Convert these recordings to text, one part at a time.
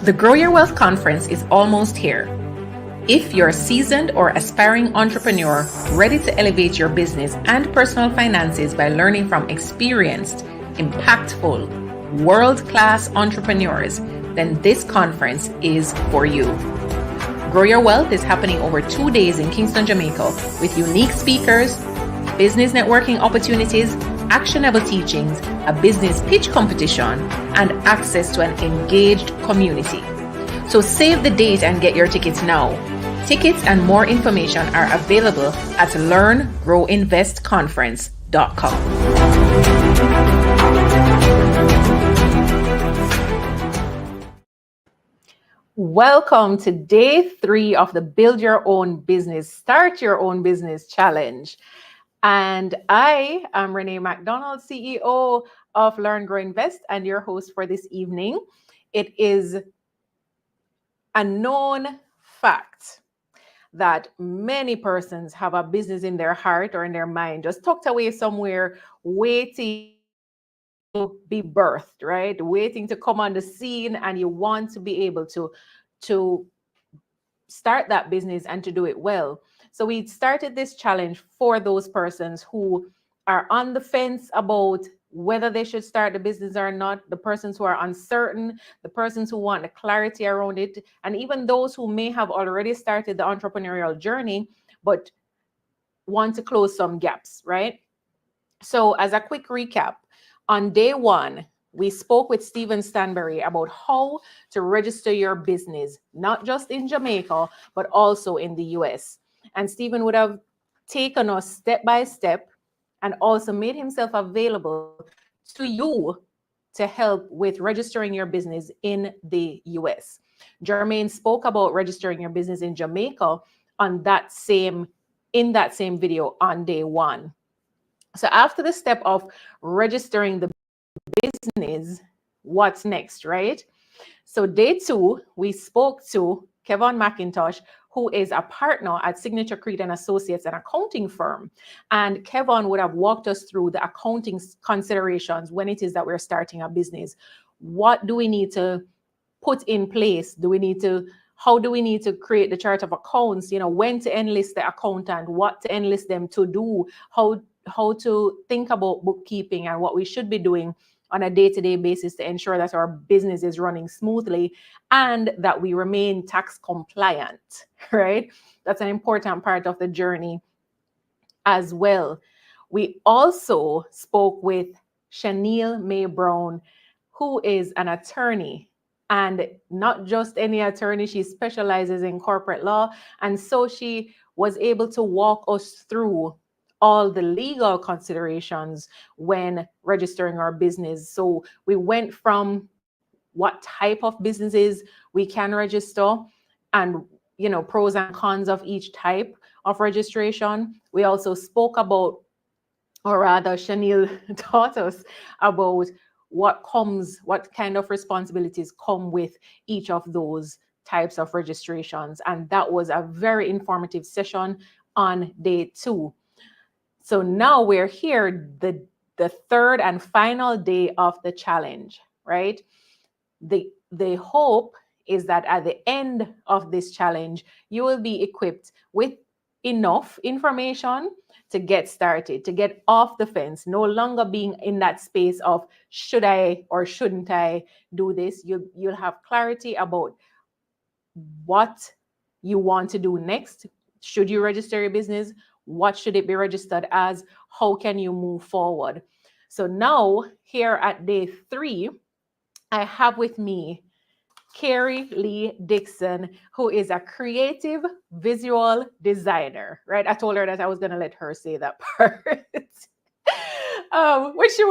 The Grow Your Wealth Conference is almost here. If you're a seasoned or aspiring entrepreneur ready to elevate your business and personal finances by learning from experienced, impactful, world-class entrepreneurs, then this conference is for you. Grow Your Wealth is happening over 2 days in Kingston, Jamaica, with unique speakers, business networking opportunities, actionable teachings, a business pitch competition, and access to an engaged community. So save the date and get your tickets now. Tickets and more information are available at learngrowinvestconference.com. Welcome to day 3 of the Build Your Own Business, Start Your Own Business Challenge. And I am Renee McDonald, CEO of Learn, Grow, Invest, and your host for this evening. It is a known fact that many persons have a business in their heart or in their mind, just tucked away somewhere, waiting to be birthed, right? Waiting to come on the scene, and you want to be able to start that business and to do it well. So we started this challenge for those persons who are on the fence about whether they should start the business or not, the persons who are uncertain, the persons who want the clarity around it, and even those who may have already started the entrepreneurial journey but want to close some gaps, right? So as a quick recap, on day 1, we spoke with Stephen Stanbury about how to register your business, not just in Jamaica, but also in the US. And Stephen would have taken us step by step and also made himself available to you to help with registering your business in the US. Jermaine spoke about registering your business in Jamaica in that same video on day 1. So after the step of registering the business, what's next, right? So day 2, we spoke to Kevin McIntosh, who is a partner at Signature Creed and Associates, an accounting firm. And Kevin would have walked us through the accounting considerations when it is that we're starting a business. What do we need to put in place? How do we need to create the chart of accounts? When to enlist the accountant, what to enlist them to do, how to think about bookkeeping and what we should be doing on a day-to-day basis to ensure that our business is running smoothly and that we remain tax compliant, right? That's an important part of the journey as well. We also spoke with Chanel May Brown, who is an attorney, and not just any attorney. She specializes in corporate law. And so she was able to walk us through all the legal considerations when registering our business. So we went from what type of businesses we can register and, pros and cons of each type of registration. We also spoke about, or rather Chanel taught us about what kind of responsibilities come with each of those types of registrations. And that was a very informative session on day 2. So now we're here, the 3rd and final day of the challenge, right? The hope is that at the end of this challenge, you will be equipped with enough information to get started, to get off the fence, no longer being in that space of should I or shouldn't I do this. You'll have clarity about what you want to do next. Should you register your business? What should it be registered as? How can you move forward? So now here at day 3, I have with me Carrie Lee Dixon, who is a creative visual designer, right? I told her that I was going to let her say that part, which she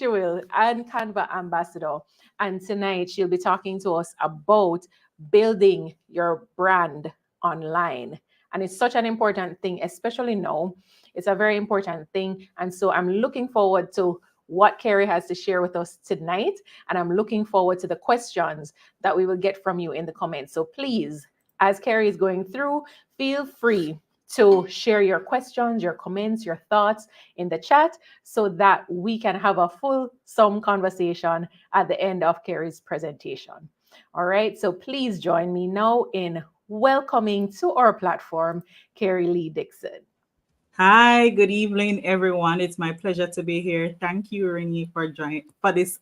will, and Canva ambassador. And tonight she'll be talking to us about building your brand online. And it's such an important thing, especially now. It's a very important thing. And so I'm looking forward to what Carrie has to share with us tonight. And I'm looking forward to the questions that we will get from you in the comments. So please, as Carrie is going through, feel free to share your questions, your comments, your thoughts in the chat so that we can have a fulsome conversation at the end of Carrie's presentation. All right, so please join me now in welcoming to our platform, Carrie Lee Dixon. Hi, good evening, everyone. It's my pleasure to be here. Thank you, Renee, for this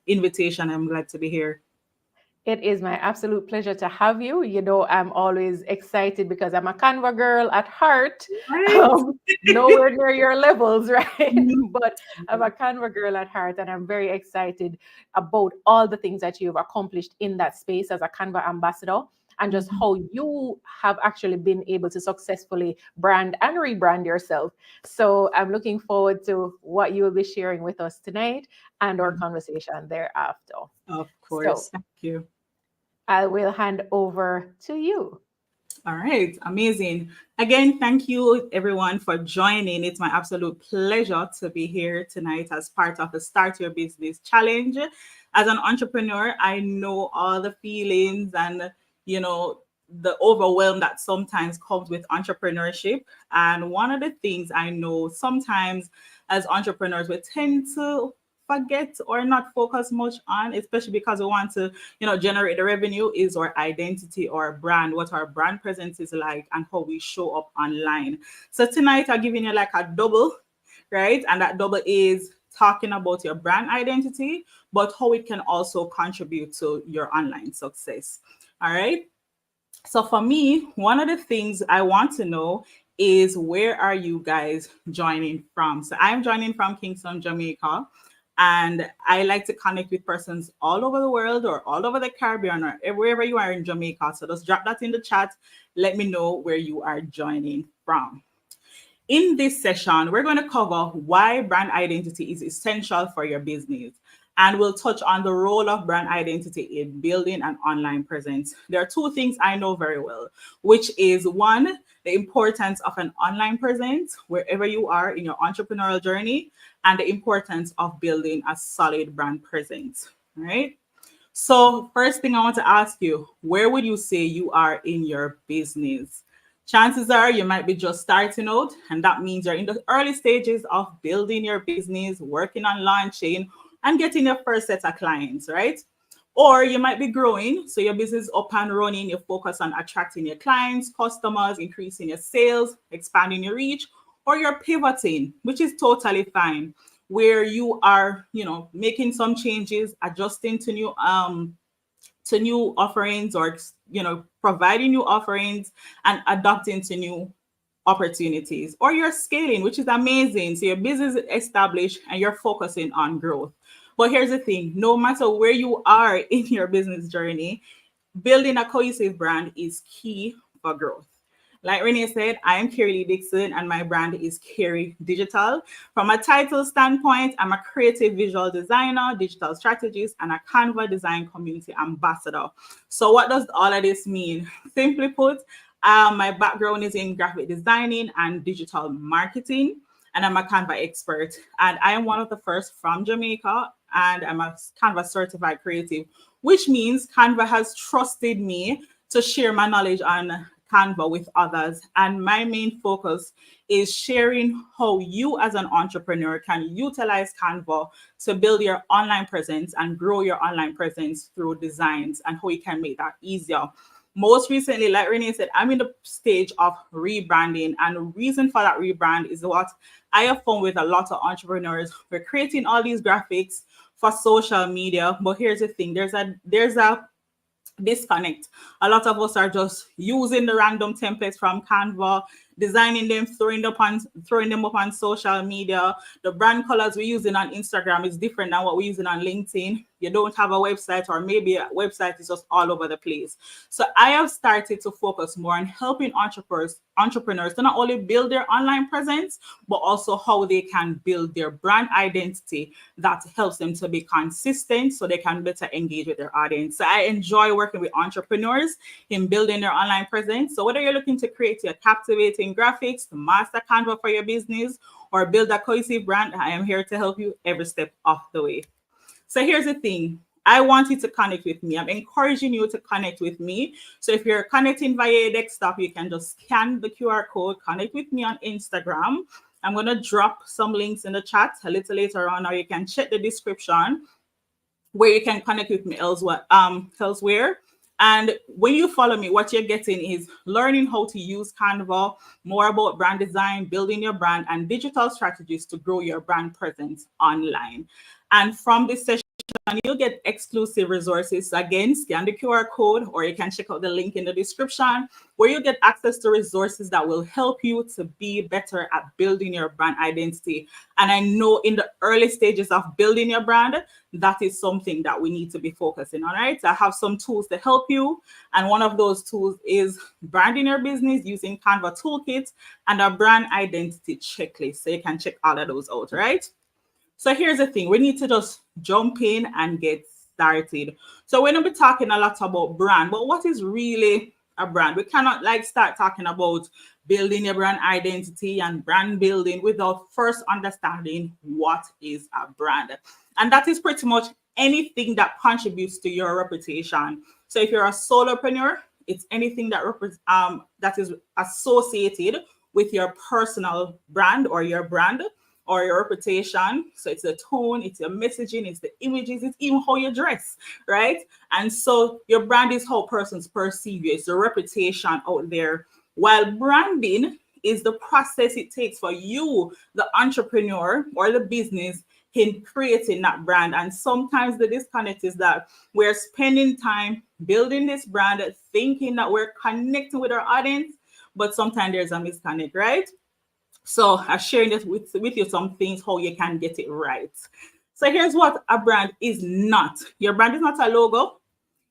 invitation. I'm glad to be here. It is my absolute pleasure to have you. You know, I'm always excited because I'm a Canva girl at heart. Right. Nowhere near your levels, right? Mhm. But I'm a Canva girl at heart, and I'm very excited about all the things that you've accomplished in that space as a Canva ambassador, and just Mhm. how you have actually been able to successfully brand and rebrand yourself. So I'm looking forward to what you will be sharing with us tonight and our conversation thereafter. Of So course. Thank you. I will hand over to you. All right, amazing. Again, thank you everyone for joining. It's my absolute pleasure to be here tonight as part of the Start Your Business Challenge. As an entrepreneur, I know all the feelings and, you know, the overwhelm that sometimes comes with entrepreneurship. And one of the things I know sometimes as entrepreneurs, we tend to forget or not focus much on, especially because we want to generate the revenue, is our identity or brand, what our brand presence is like, and how we show up online. So tonight I'm giving you like a double, right? And that double is talking about your brand identity, but how it can also contribute to your online success. All right. So for me, one of the things I want to know is, where are you guys joining from? So I'm joining from Kingston, Jamaica, and I like to connect with persons all over the world or all over the Caribbean or wherever you are in Jamaica. So just drop that in the chat. Let me know where you are joining from. In this session, we're going to cover why brand identity is essential for your business. And we'll touch on the role of brand identity in building an online presence. There are two things I know very well, which is one, the importance of an online presence wherever you are in your entrepreneurial journey, and the importance of building a solid brand presence, right? So, first thing I want to ask you, where would you say you are in your business? Chances are you might be just starting out, and that means you're in the early stages of building your business, working on launching, and getting your first set of clients, right? Or you might be growing, so your business is up and running, you focus on attracting your clients, customers, increasing your sales, expanding your reach, or you're pivoting, which is totally fine, where you are, making some changes, adjusting to new offerings, or providing new offerings and adapting to new opportunities, or you're scaling, which is amazing. So your business is established and you're focusing on growth. But here's the thing, no matter where you are in your business journey, building a cohesive brand is key for growth. Like Renee said, I am Carrie Lee Dixon and my brand is Carrie Digital. From a title standpoint, I'm a creative visual designer, digital strategist, and a Canva design community ambassador. So what does all of this mean? Simply put, my background is in graphic designing and digital marketing, and I'm a Canva expert. And I am one of the first from Jamaica, and I'm a Canva certified creative, which means Canva has trusted me to share my knowledge on Canva with others. And my main focus is sharing how you as an entrepreneur can utilize Canva to build your online presence and grow your online presence through designs, and how you can make that easier. Most recently, like Renee said, I'm in the stage of rebranding. And the reason for that rebrand is what I have found with a lot of entrepreneurs. We're creating all these graphics for social media. But here's the thing, there's a disconnect. A lot of us are just using the random templates from Canva, designing them, throwing them up on social media. The brand colors we're using on Instagram is different than what we're using on LinkedIn. You don't have a website, or maybe a website is just all over the place. So I have started to focus more on helping entrepreneurs to not only build their online presence, but also how they can build their brand identity that helps them to be consistent, so they can better engage with their audience. So I enjoy working with entrepreneurs in building their online presence. So whether you're looking to create your captivating graphics, to master Canva for your business, or build a cohesive brand, I am here to help you every step of the way. So here's the thing. I want you to connect with me. I'm encouraging you to connect with me. So if you're connecting via a desktop, you can just scan the QR code, connect with me on Instagram. I'm going to drop some links in the chat a little later on, or you can check the description. where you can connect with me elsewhere. And when you follow me, what you're getting is learning how to use Canva, more about brand design, building your brand, and digital strategies to grow your brand presence online. And from this session, you'll get exclusive resources. Again, scan the QR code, or you can check out the link in the description, where you get access to resources that will help you to be better at building your brand identity. And I know in the early stages of building your brand, that is something that we need to be focusing on, right? I have some tools to help you. And one of those tools is branding your business using Canva Toolkit and a brand identity checklist. So you can check all of those out, right? So here's the thing, we need to just jump in and get started. So we're going to be talking a lot about brand, but what is really a brand? We cannot like start talking about building your brand identity and brand building without first understanding what is a brand. And that is pretty much anything that contributes to your reputation. So if you're a solopreneur, it's anything that that is associated with your personal brand or your brand or your reputation. So it's the tone, it's your messaging, it's the images, it's even how you dress, right? And so your brand is how persons perceive you. It's the reputation out there. While branding is the process it takes for you, the entrepreneur or the business, in creating that brand. And sometimes the disconnect is that we're spending time building this brand, thinking that we're connecting with our audience, but sometimes there's a disconnect, right? So I'm sharing this with you some things how you can get it right. So here's what a brand is not. Your brand is not a logo.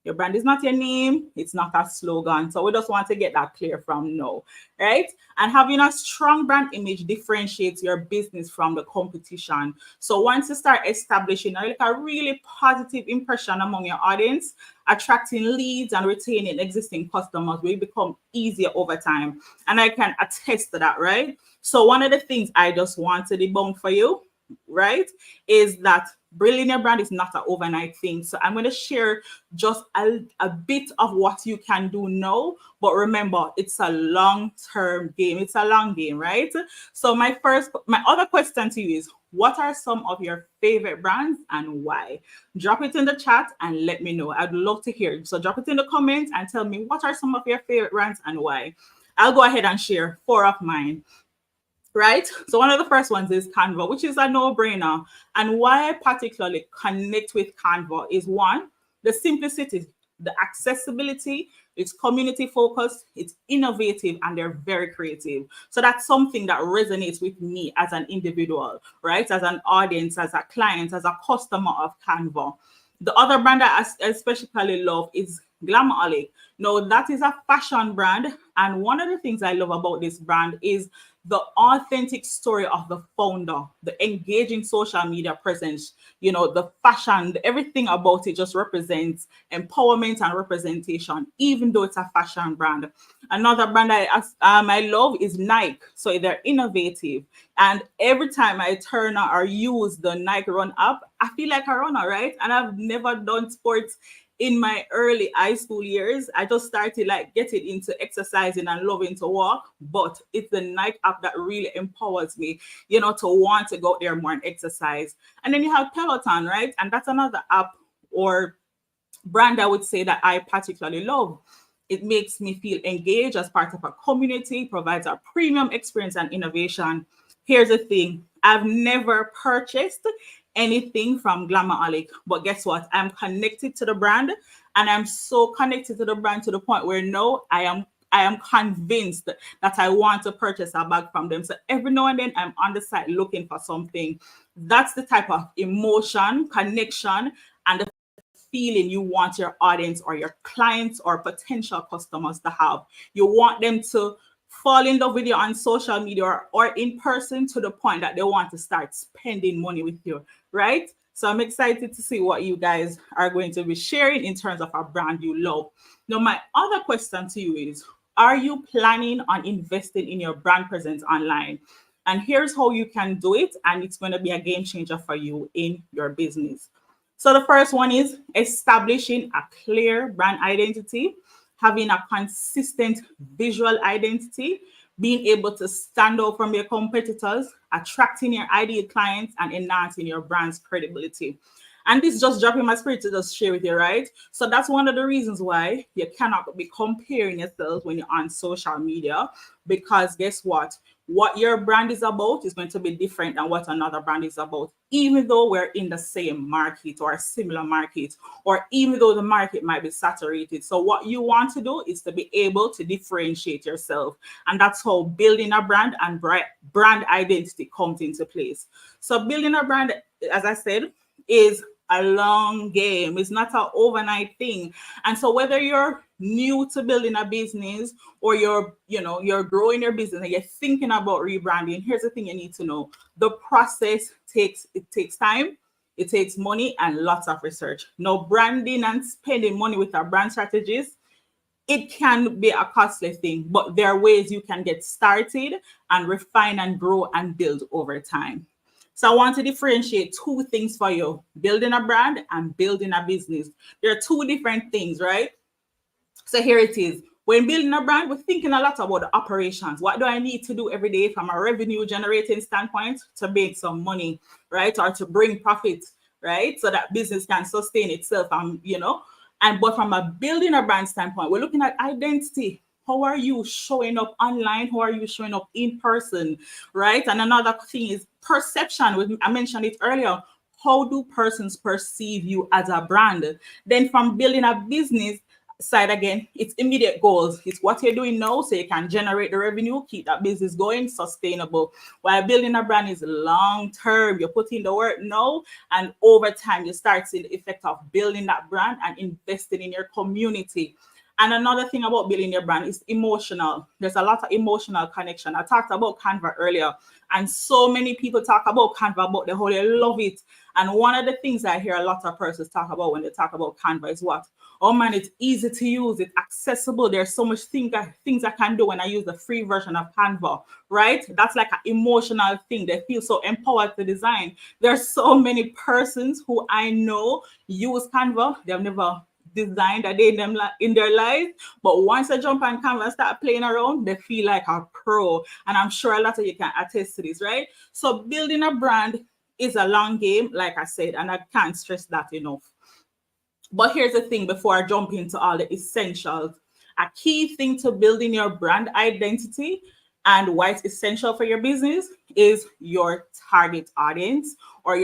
Your brand is not your name. It's not a slogan. So we just want to get that clear from now, right? And having a strong brand image differentiates your business from the competition. So once you start establishing like a really positive impression among your audience, attracting leads and retaining existing customers will become easier over time. And I can attest to that, right? So one of the things I just want to debunk for you, right, is that building your brand is not an overnight thing. So I'm going to share just a bit of what you can do now. But remember, it's a long-term game. It's a long game, right? So my other question to you is, what are some of your favorite brands and why? Drop it in the chat and let me know. I'd love to hear it. So drop it in the comments and tell me what are some of your favorite brands and why. I'll go ahead and share 4 of mine. Right? So one of the first ones is Canva, which is a no-brainer. And why I particularly connect with Canva is one, the simplicity, the accessibility, it's community focused, it's innovative, and they're very creative. So that's something that resonates with me as an individual, right? As an audience, as a client, as a customer of Canva. The other brand I especially love is L.E.A.R.N. Now, that is a fashion brand. And one of the things I love about this brand is the authentic story of the founder, the engaging social media presence, the fashion, everything about it just represents empowerment and representation, even though it's a fashion brand. Another brand I love is Nike. So they're innovative. And every time I turn on or use the Nike Run app, I feel like a runner, right? And I've never done sports in my early high school years. I just started like getting into exercising and loving to walk, but it's the Nike app that really empowers me, to want to go out there more and exercise. And then you have Peloton, right? And that's another app or brand I would say that I particularly love. It makes me feel engaged as part of a community, provides a premium experience and innovation. Here's the thing, I've never purchased anything from L.E.A.R.N, but guess what? I'm connected to the brand, and I'm so connected to the brand to the point where now I am convinced that I want to purchase a bag from them. So every now and then I'm on the site looking for something. That's the type of emotion, connection, and the feeling you want your audience or your clients or potential customers to have. You want them to fall in love with you on social media or in person to the point that they want to start spending money with you, right? So I'm excited to see what you guys are going to be sharing in terms of a brand you love. Now, my other question to you is, are you planning on investing in your brand presence online? And here's how you can do it, and it's going to be a game changer for you in your business. So the first one is establishing a clear brand identity, having a consistent visual identity, being able to stand out from your competitors, attracting your ideal clients, and enhancing your brand's credibility. And this just dropping my spirit to just share with you, right? So that's one of the reasons why you cannot be comparing yourself when you're on social media, because guess what? What your brand is about is going to be different than what another brand is about, even though we're in the same market or a similar market, or even though the market might be saturated. So what you want to do is to be able to differentiate yourself. And that's how building a brand and brand identity comes into place. So building a brand, as I said, is a long game. It's not an overnight thing. And so whether you're new to building a business or you're growing your business and you're thinking about rebranding, here's the thing you need to know. The process takes time, it takes money and lots of research. Now, branding and spending money with our brand strategies, it can be a costly thing, but there are ways you can get started and refine and grow and build over time. So I want to differentiate two things for you: building a brand and building a business. There are two different things, right? So here it is. When building a brand, we're thinking a lot about the operations. What do I need to do every day from a revenue generating standpoint to make some money, right? Or to bring profit, right? So that business can sustain itself, but from a building a brand standpoint, we're looking at identity. How are you showing up online? How are you showing up in person, right? And another thing is perception. I mentioned it earlier. How do persons perceive you as a brand? Then from building a business side, again, it's immediate goals. It's what you're doing now so you can generate the revenue, keep that business going, sustainable. While building a brand is long term. You put in the work now, and over time you start seeing the effect of building that brand and investing in your community. And another thing about building your brand is emotional. There's a lot of emotional connection. I talked about Canva earlier, and so many people talk about Canva, about the whole, they love it. And one of the things I hear a lot of persons talk about when they talk about Canva is what? Oh man, it's easy to use, it's accessible. There's so much things I can do when I use the free version of Canva, right? That's like an emotional thing. They feel so empowered to design. There's so many persons who I know use Canva. They've never designed a day in their life, but once I jump on Canva and start playing around, they feel like a pro. And I'm sure a lot of you can attest to this, right? So building a brand is a long game, like I said, and I can't stress that enough. But here's the thing, before I jump into all the essentials, a key thing to building your brand identity and why it's essential for your business is your target audience, or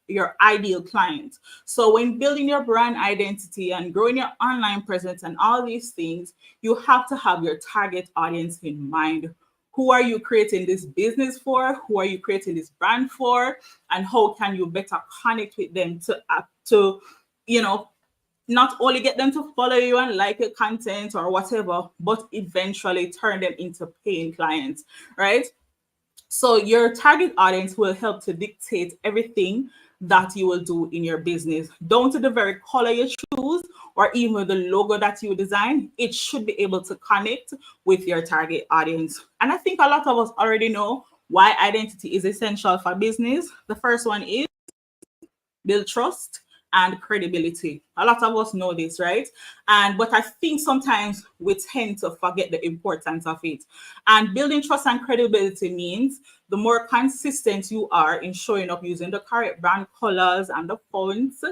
your ideal client. So when building your brand identity and growing your online presence and all these things, you have to have your target audience in mind. Who are you creating this business for? Who are you creating this brand for? And how can you better connect with them to not only get them to follow you and like your content or whatever, but eventually turn them into paying clients, right? So your target audience will help to dictate everything that you will do in your business. Down to the very color you choose or even the logo that you design, it should be able to connect with your target audience. And I think a lot of us already know why identity is essential for business. The first one is build trust and credibility. A lot of us know this, right? But I think sometimes we tend to forget the importance of it. And building trust and credibility means the more consistent you are in showing up using the correct brand colors and the fonts,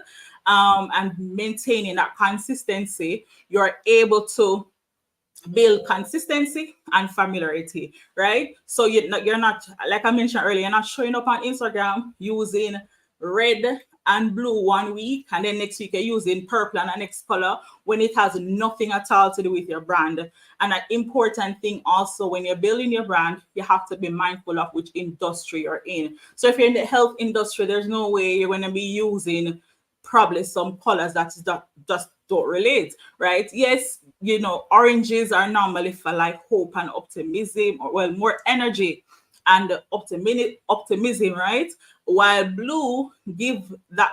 and maintaining that consistency, you're able to build consistency and familiarity, right? So you're not, like I mentioned earlier, you're not showing up on Instagram using red and blue one week, and then next week you're using purple and the next color, when it has nothing at all to do with your brand. And an important thing also, when you're building your brand, you have to be mindful of which industry you're in. So if you're in the health industry, there's no way you're going to be using probably some colors that just don't relate, right? Yes, oranges are normally for like hope and optimism, or well, more energy and optimism, right? While blue give that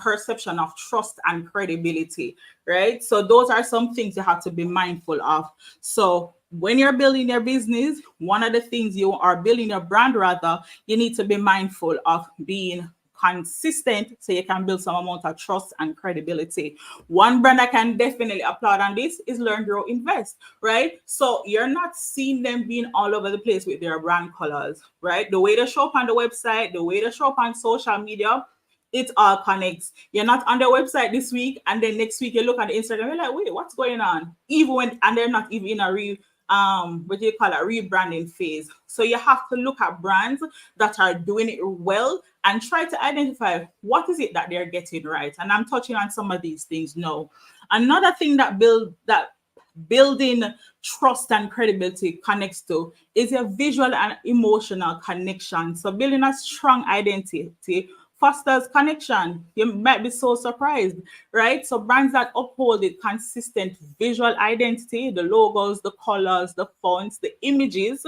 perception of trust and credibility, right? So those are some things you have to be mindful of. So when you're building your business, one of the things you are building your brand, rather, you need to be mindful of being consistent so you can build some amount of trust and credibility. One brand I can definitely applaud on this is Learn, Grow, Invest, right? So you're not seeing them being all over the place with their brand colors, right? The way they show up on the website, the way they show up on social media, It all connects. You're not on their website this week, and then next week you look at the Instagram, you're like, wait, what's going on? Even when, and they're not even in a what do you call it, rebranding phase. So you have to look at brands that are doing it well and try to identify what is it that they're getting right. And I'm touching on some of these things now. Another thing that building trust and credibility connects to is a visual and emotional connection. So building a strong identity fosters connection. You might be so surprised, right? So brands that uphold a consistent visual identity, the logos, the colors, the fonts, the images,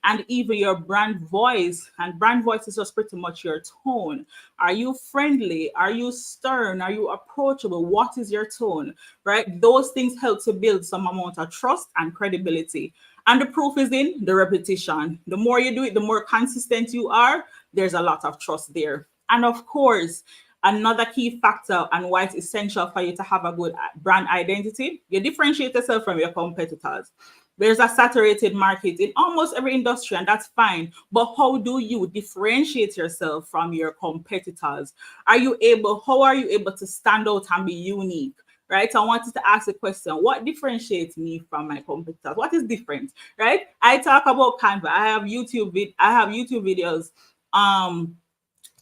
and even your brand voice. And brand voice is just pretty much your tone. Are you friendly? Are you stern? Are you approachable? What is your tone? Right? Those things help to build some amount of trust and credibility. And the proof is in the repetition. The more you do it, the more consistent you are. There's a lot of trust there. And of course, another key factor and why it's essential for you to have a good brand identity, you differentiate yourself from your competitors. There's a saturated market in almost every industry, and that's fine. But how do you differentiate yourself from your competitors? How are you able to stand out and be unique? Right? I wanted to ask a question. What differentiates me from my competitors? What is different? Right? I talk about Canva. I have YouTube videos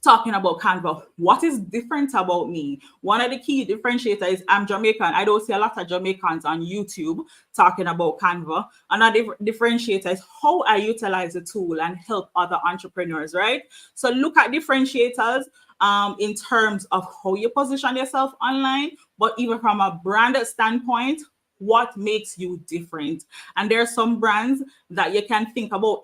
talking about Canva. What is different about me? One of the key differentiators is I'm Jamaican. I don't see a lot of Jamaicans on YouTube talking about Canva. Another differentiator is how I utilize the tool and help other entrepreneurs, right? So look at differentiators in terms of how you position yourself online, but even from a brand standpoint, what makes you different. And there are some brands that you can think about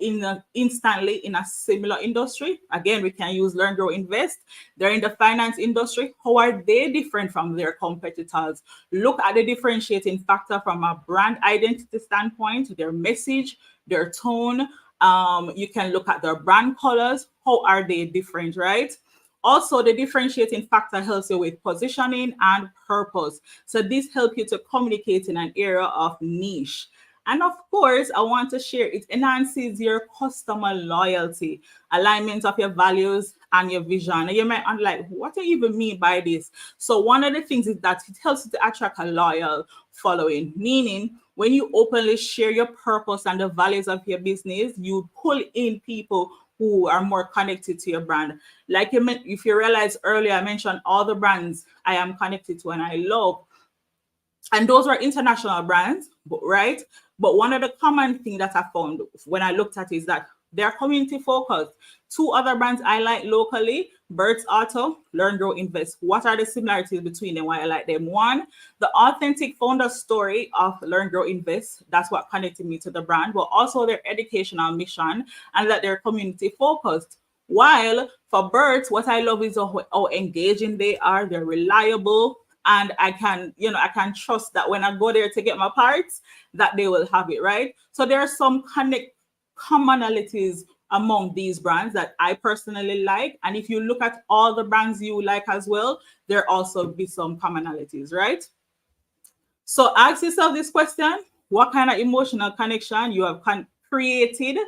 instantly in a similar industry. Again, we can use Learn, Grow, Invest. They're in the finance industry. How are they different from their competitors? Look at the differentiating factor from a brand identity standpoint, their message, their tone. You can look at their brand colors. How are they different, right? Also, the differentiating factor helps you with positioning and purpose. So this helps you to communicate in an area of niche. And of course, I want to share it enhances your customer loyalty, alignment of your values and your vision. And you might be like, what do you even mean by this? So one of the things is that it helps you to attract a loyal following, meaning when you openly share your purpose and the values of your business, you pull in people who are more connected to your brand. Like if you realize earlier, I mentioned all the brands I am connected to and I love. And those were international brands, right? But one of the common things that I found when I looked at it is that they're community focused. Two other brands I like locally, Bird's Auto, Learn, Grow, Invest. What are the similarities between them? Why I like them? One, the authentic founder story of Learn, Grow, Invest. That's what connected me to the brand, but also their educational mission and that they're community focused. While for Birds, what I love is how engaging they are. They're reliable. And I can trust that when I go there to get my parts, that they will have it, right? So there are some commonalities among these brands that I personally like. And if you look at all the brands you like as well, there also be some commonalities, right? So ask yourself this question: what kind of emotional connection you have created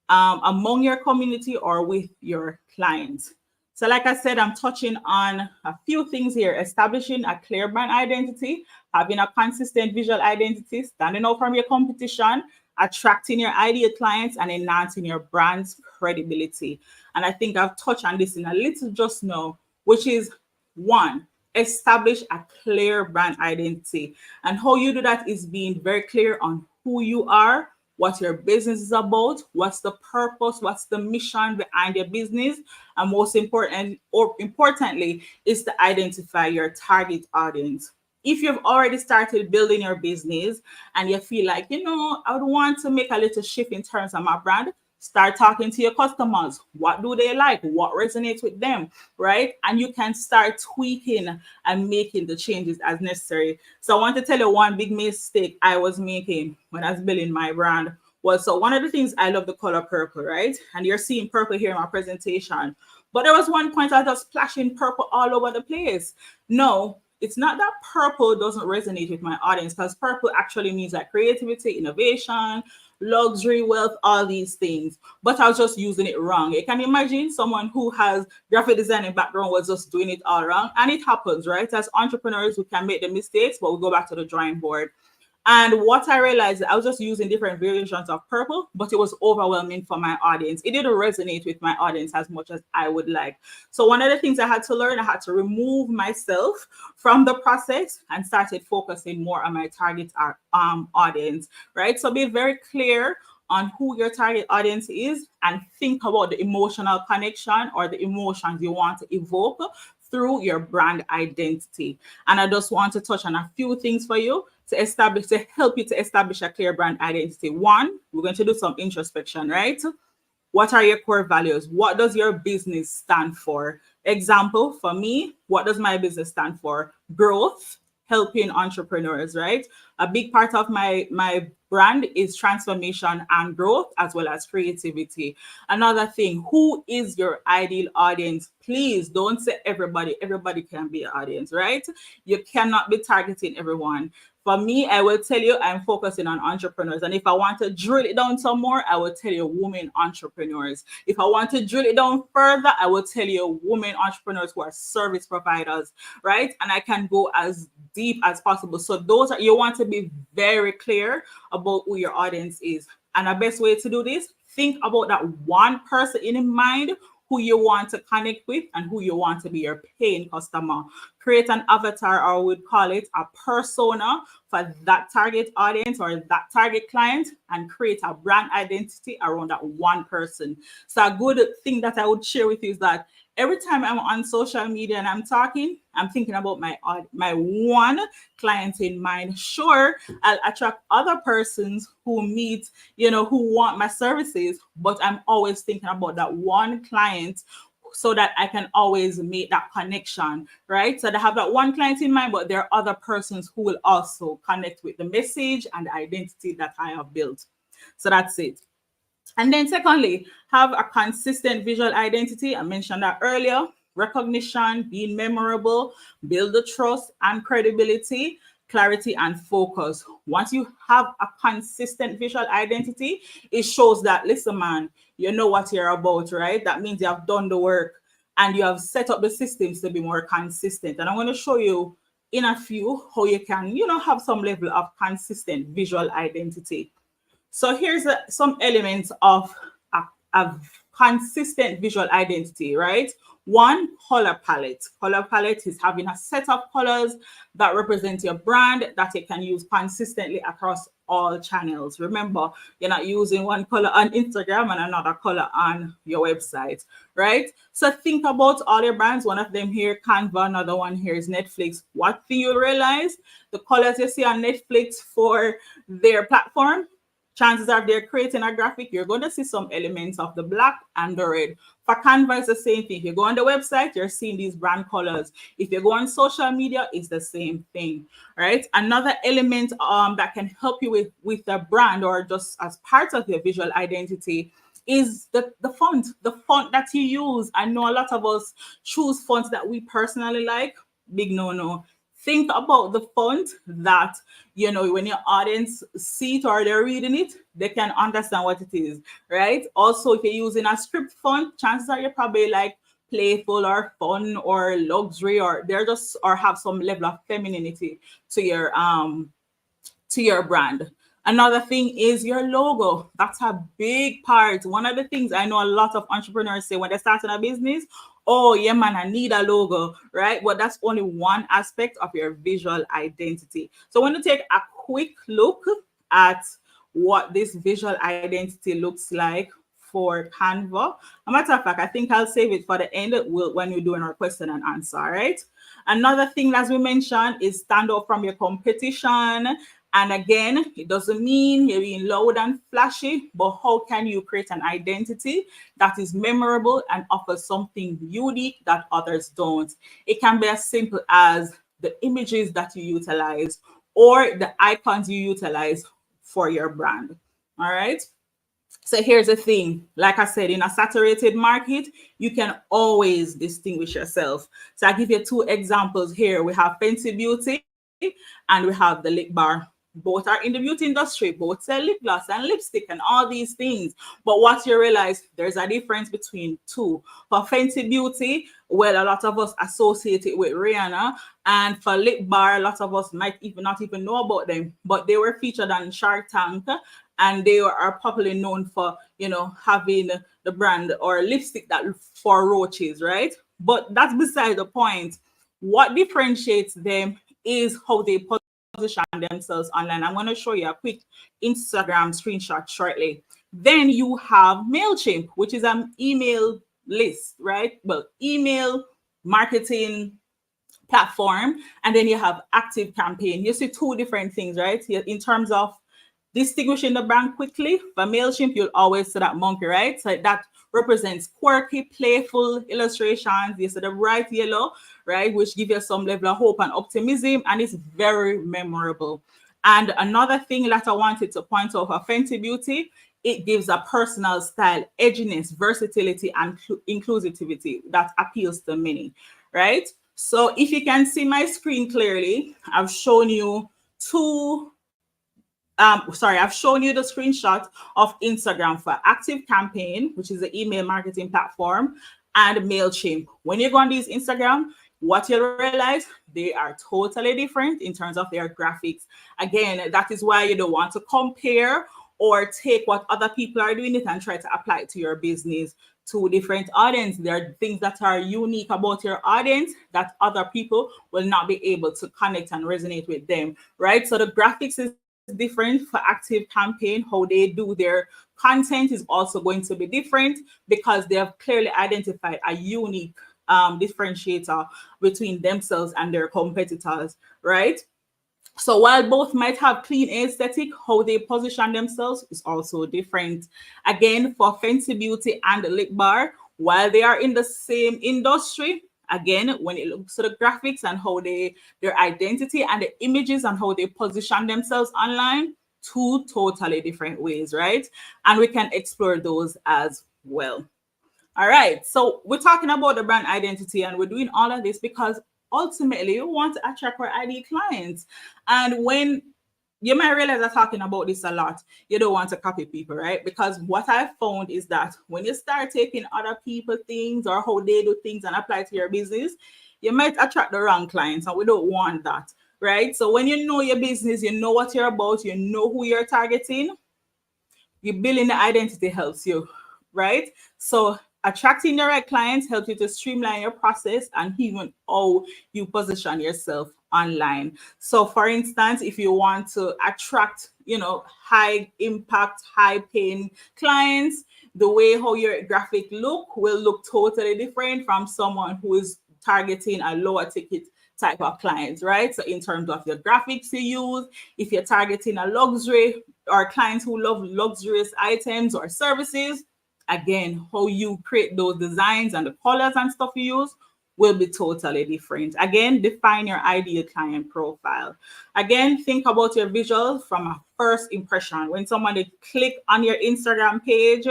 among your community or with your clients? So like I said, I'm touching on a few things here: establishing a clear brand identity, having a consistent visual identity, standing out from your competition, attracting your ideal clients, and enhancing your brand's credibility. And I think I've touched on this in a little just now, which is one, establish a clear brand identity. And how you do that is being very clear on who you are, what your business is about, what's the purpose, what's the mission behind your business, and most importantly, is to identify your target audience. If you've already started building your business and you feel like, I would want to make a little shift in terms of my brand, start talking to your customers. What do they like? What resonates with them, right? And you can start tweaking and making the changes as necessary. So I want to tell you one big mistake I was making when I was building my brand was, so one of the things, I love the color purple, right? And you're seeing purple here in my presentation. But there was one point I was splashing purple all over the place. No, it's not that purple doesn't resonate with my audience, because purple actually means like creativity, innovation, luxury, wealth, all these things. But I was just using it wrong. You can imagine someone who has graphic designing background was just doing it all wrong. And it happens, right? As entrepreneurs, we can make the mistakes, but we go back to the drawing board. And what I realized, I was just using different variations of purple, but it was overwhelming for my audience. It didn't resonate with my audience as much as I would like. So one of the things I had to learn, I had to remove myself from the process and started focusing more on my target audience, right? So be very clear on who your target audience is and think about the emotional connection or the emotions you want to evoke through your brand identity. And I just want to touch on a few things for you to help you to establish a clear brand identity. One, we're going to do some introspection, right? What are your core values? What does your business stand for? Example, for me, what does my business stand for? Growth, helping entrepreneurs, right? A big part of my brand is transformation and growth, as well as creativity. Another thing, who is your ideal audience? Please don't say everybody. Everybody can be an audience, right? You cannot be targeting everyone. For me, I will tell you I'm focusing on entrepreneurs. And if I want to drill it down some more, I will tell you women entrepreneurs. If I want to drill it down further, I will tell you women entrepreneurs who are service providers, right? And I can go as deep as possible. So you want to be very clear about who your audience is. And the best way to do this, think about that one person in mind who you want to connect with and who you want to be your paying customer. Create an avatar, or we'd call it a persona, for that target audience or that target client, and create a brand identity around that one person. So a good thing that I would share with you is that every time I'm on social media and I'm talking, I'm thinking about my one client in mind. Sure, I'll attract other persons who meet, who want my services, but I'm always thinking about that one client so that I can always make that connection, right? So I have that one client in mind, but there are other persons who will also connect with the message and the identity that I have built. So that's it. And then secondly, have a consistent visual identity. I mentioned that earlier. Recognition, being memorable, build the trust and credibility, clarity and focus. Once you have a consistent visual identity, it shows that, listen, man, you know what you're about, right? That means you have done the work and you have set up the systems to be more consistent. And I'm going to show you in a few how you can, have some level of consistent visual identity. So here's some elements of a consistent visual identity, right? One, color palette. Color palette is having a set of colors that represent your brand that you can use consistently across all channels. Remember, you're not using one color on Instagram and another color on your website, right? So think about all your brands. One of them here, Canva, another one here is Netflix. What thing you realize, the colors you see on Netflix for their platform, chances are they're creating a graphic, you're going to see some elements of the black and the red. For Canva, it's the same thing. If you go on the website, you're seeing these brand colors. If you go on social media, it's the same thing, right? Another element that can help you with the brand or just as part of your visual identity is the font that you use. I know a lot of us choose fonts that we personally like. Big no. Think about the font that, when your audience see it or they're reading it, they can understand what it is, right? Also, if you're using a script font, chances are you're probably like playful or fun or luxury, or or have some level of femininity to your brand. Another thing is your logo. That's a big part. One of the things I know a lot of entrepreneurs say when they're starting a business, oh yeah, man, I need a logo, right? But that's only one aspect of your visual identity. So I want to take a quick look at what this visual identity looks like for Canva. A matter of fact, I think I'll save it for the end when we're doing our question and answer, right? Another thing, as we mentioned, is stand out from your competition. And again, it doesn't mean you're being loud and flashy, but how can you create an identity that is memorable and offers something unique that others don't? It can be as simple as the images that you utilize or the icons you utilize for your brand. All right. So here's the thing. Like I said, in a saturated market, you can always distinguish yourself. So I give you two examples here. We have Fenty Beauty and we have the L.E.A.R.N. both are in the beauty industry, both sell lip gloss and lipstick and all these things. But what you realize, there's a difference between two. For Fenty Beauty, well, a lot of us associate it with Rihanna, and for Lip.Bar, a lot of us might even not even know about them, but they were featured on Shark Tank, and they are popularly known for, having the brand or lipstick that for roaches, right? But that's beside the point. What differentiates them is how they position themselves online. I'm going to show you a quick Instagram screenshot shortly. Then you have MailChimp, which is an email list, right? Well, email marketing platform. And then you have Active Campaign. You see two different things, right? In terms of distinguishing the brand quickly, for MailChimp, you'll always see that monkey, right? So that represents quirky, playful illustrations. You see the bright yellow, right? Which give you some level of hope and optimism, and it's very memorable. And another thing that I wanted to point out for Fenty Beauty, it gives a personal style, edginess, versatility, and inclusivity that appeals to many, right? So if you can see my screen clearly, I've shown you I've shown you the screenshot of Instagram for Active Campaign, which is the email marketing platform, and MailChimp. When you go on these Instagram, what you'll realize, they are totally different in terms of their graphics. Again, that is why you don't want to compare or take what other people are doing it and try to apply it to your business. Two different audience. There are things that are unique about your audience that other people will not be able to connect and resonate with them, right? So the graphics is different for Active Campaign. How they do their content is also going to be different because they have clearly identified a unique differentiator between themselves and their competitors, right? So while both might have clean aesthetic, how they position themselves is also different. Again, for Fenty Beauty and Lip.Bar, while they are in the same industry, again, when it looks at the graphics and how their identity and the images and how they position themselves online, two totally different ways, right? And we can explore those as well. All right, so we're talking about the brand identity, and we're doing all of this because ultimately you want to attract our ideal clients. And when you might realize I'm talking about this a lot, you don't want to copy people, right? Because what I've found is that when you start taking other people things or how they do things and apply to your business, you might attract the wrong clients, and we don't want that, right? So when you know your business, you know what you're about, you know who you're targeting, you building the identity helps you, right? So attracting the right clients helps you to streamline your process and even how you position yourself online. So for instance, if you want to attract, high impact, high paying clients, the way how your graphic will look totally different from someone who is targeting a lower ticket type of clients, right? So in terms of your graphics you use, if you're targeting a luxury or clients who love luxurious items or services, again, how you create those designs and the colors and stuff you use will be totally different. Again, define your ideal client profile. Again, think about your visual from a first impression. When somebody click on your Instagram page,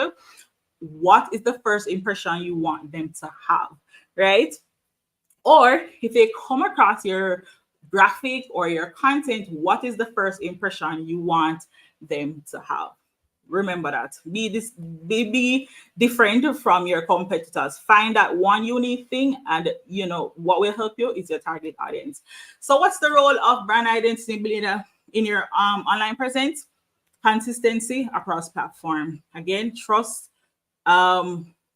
what is the first impression you want them to have, right? Or if they come across your graphic or your content, what is the first impression you want them to have? Remember that. Be different from your competitors. Find that one unique thing, and what will help you is your target audience. So what's the role of brand identity builder in your online presence? Consistency across platform. Again, trust,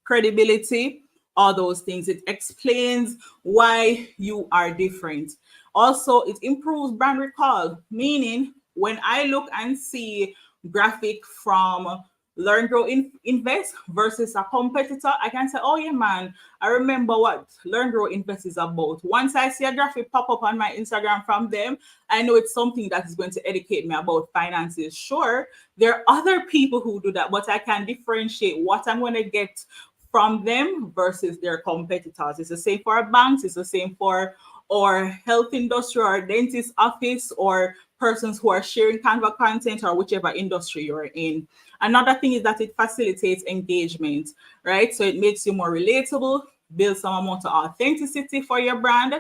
credibility, all those things. It explains why you are different. Also, it improves brand recall, meaning when I look and see graphic from Learn, Grow, Invest versus a competitor, I can say, oh yeah, man, I remember what Learn, Grow, Invest is about. Once I see a graphic pop up on my Instagram from them, I know it's something that is going to educate me about finances. Sure, there are other people who do that, but I can differentiate what I'm going to get from them versus their competitors. It's the same for banks, it's the same for or health industry or dentist office or persons who are sharing Canva content or whichever industry you're in. Another thing is that it facilitates engagement, right? So it makes you more relatable. build some amount of authenticity for your brand,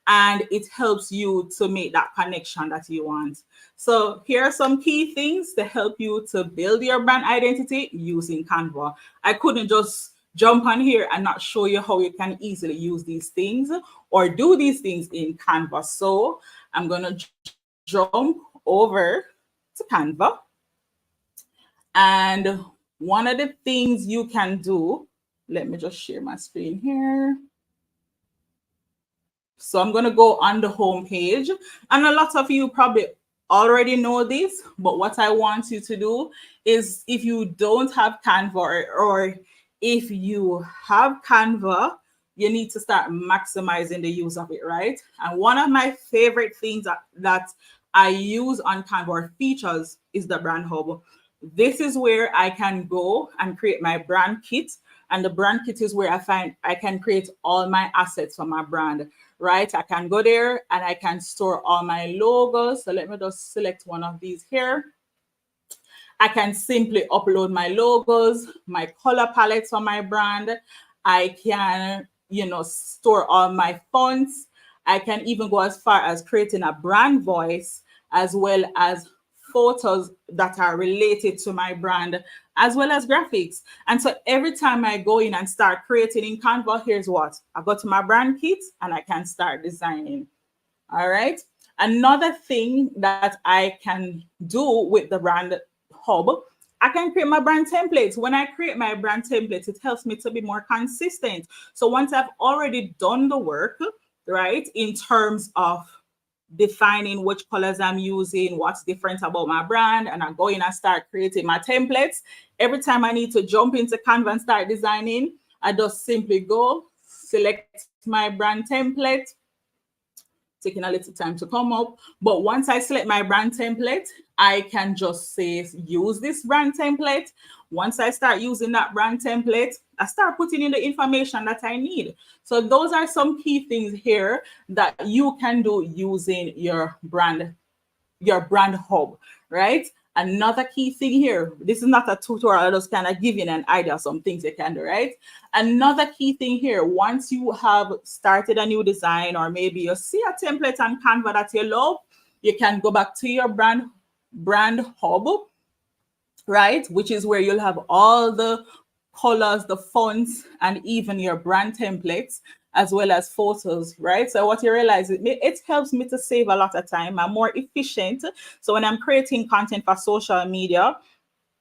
and it helps you to make that connection that you want. So here are some key things to help you to build your brand identity using Canva. I couldn't just jump on here and not show you how you can easily use these things or do these things in Canva. So I'm going to jump over to Canva. And one of the things you can do, let me just share my screen here. So I'm going to go on the home page. And a lot of you probably already know this, but what I want you to do is, if you don't have Canva, or if you have Canva, you need to start maximizing the use of it, right? And one of my favorite things that I use on Canva, or features, is the brand hub. This is where I can go and create my brand kit. And the brand kit is where I find I can create all my assets for my brand, right? I can go there and I can store all my logos. So let me just select one of these here. I can simply upload my logos, my color palettes for my brand. I can, store all my fonts. I can even go as far as creating a brand voice, as well as photos that are related to my brand, as well as graphics. And so every time I go in and start creating in Canva, here's what I go to my brand kit and I can start designing. All right. Another thing that I can do with the brand hub, I can create my brand templates. When I create my brand templates, it helps me to be more consistent. So once I've already done the work, right, in terms of defining which colors I'm using, what's different about my brand, and I go in and start creating my templates. Every time I need to jump into Canva and start designing, I just simply go, select my brand template, taking a little time to come up. But once I select my brand template, I can just say, use this brand template. Once I start using that brand template, I start putting in the information that I need. So those are some key things here that you can do using your brand hub, right? Another key thing here, this is not a tutorial, I just kind of giving an idea of some things you can do, right? Another key thing here, once you have started a new design, or maybe you see a template on Canva that you love, you can go back to your brand hub, right? Which is where you'll have all the colors, the fonts, and even your brand templates, as well as photos, right? So what you realize, it helps me to save a lot of time. I'm more efficient. So when I'm creating content for social media,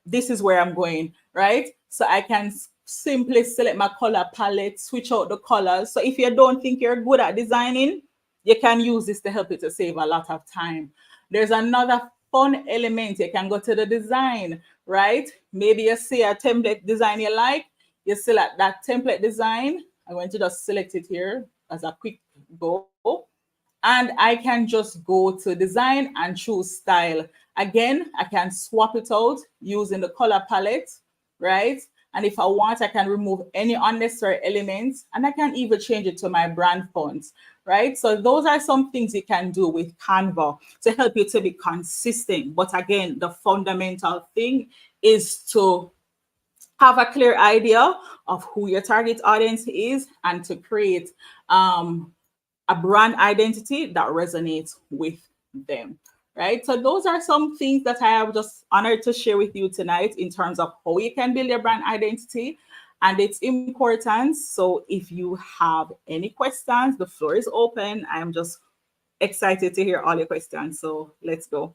this is where I'm going, right? So I can simply select my color palette, switch out the colors. So if you don't think you're good at designing, you can use this to help you to save a lot of time. There's another fun element. You can go to the design, right? Maybe you see a template design you like, you select that template design. I'm going to just select it here as a quick go. And I can just go to design and choose style. Again, I can swap it out using the color palette, right? And if I want, I can remove any unnecessary elements, and I can even change it to my brand fonts, right? So those are some things you can do with Canva to help you to be consistent. But again, the fundamental thing is to have a clear idea of who your target audience is, and to create a brand identity that resonates with them, right? So those are some things that I have just honored to share with you tonight in terms of how you can build your brand identity and its importance. So if you have any questions, the floor is open. I'm just excited to hear all your questions. So let's go.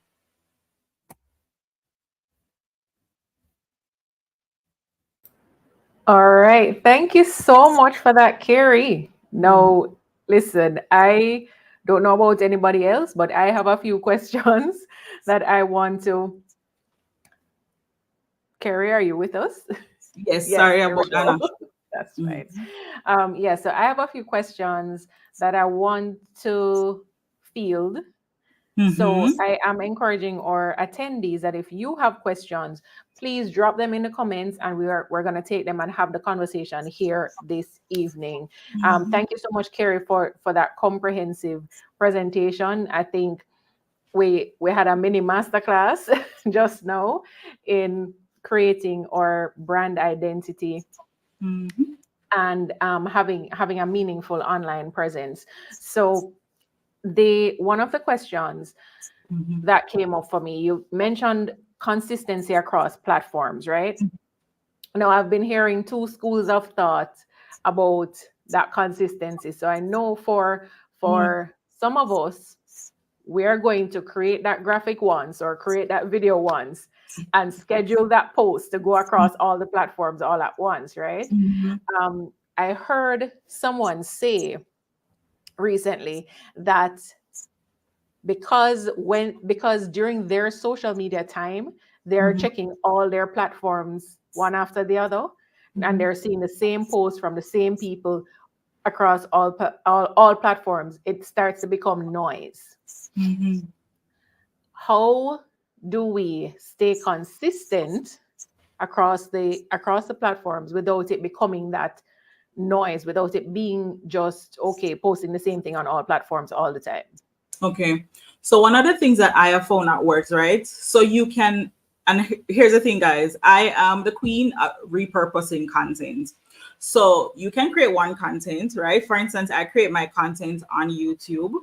All right. Thank you so much for that, Carrie. Now, listen, I don't know about anybody else, but I have a few questions that I want to. Carrie, are you with us? Yes, Yes, sorry there we about go. that. That's Mhm. right. Yeah, so I have a few questions that I want to field. So Mhm. I am encouraging our attendees that if you have questions, please drop them in the comments, and we're going to take them and have the conversation here this evening. Mhm. Thank you so much, Carrie, for that comprehensive presentation. I think we had a mini masterclass just now in creating our brand identity. Mhm. and having a meaningful online presence. So the one of the questions that came up for me, you mentioned consistency across platforms, right? Now I've been hearing two schools of thought about that consistency. So I know for some of us, we are going to create that graphic once or create that video once and schedule that post to go across all the platforms all at once, right? I heard someone say recently that because during their social media time, they're checking all their platforms one after the other, and they're seeing the same posts from the same people across all platforms. It starts to become noise. How do we stay consistent across the platforms without it becoming that noise, without it being just okay posting the same thing on all platforms all the time? Okay. So one of the things that I have found that works, right? So you can, and here's the thing, guys. I am the queen at repurposing content. So you can create one content, right? For instance, I create my content on YouTube.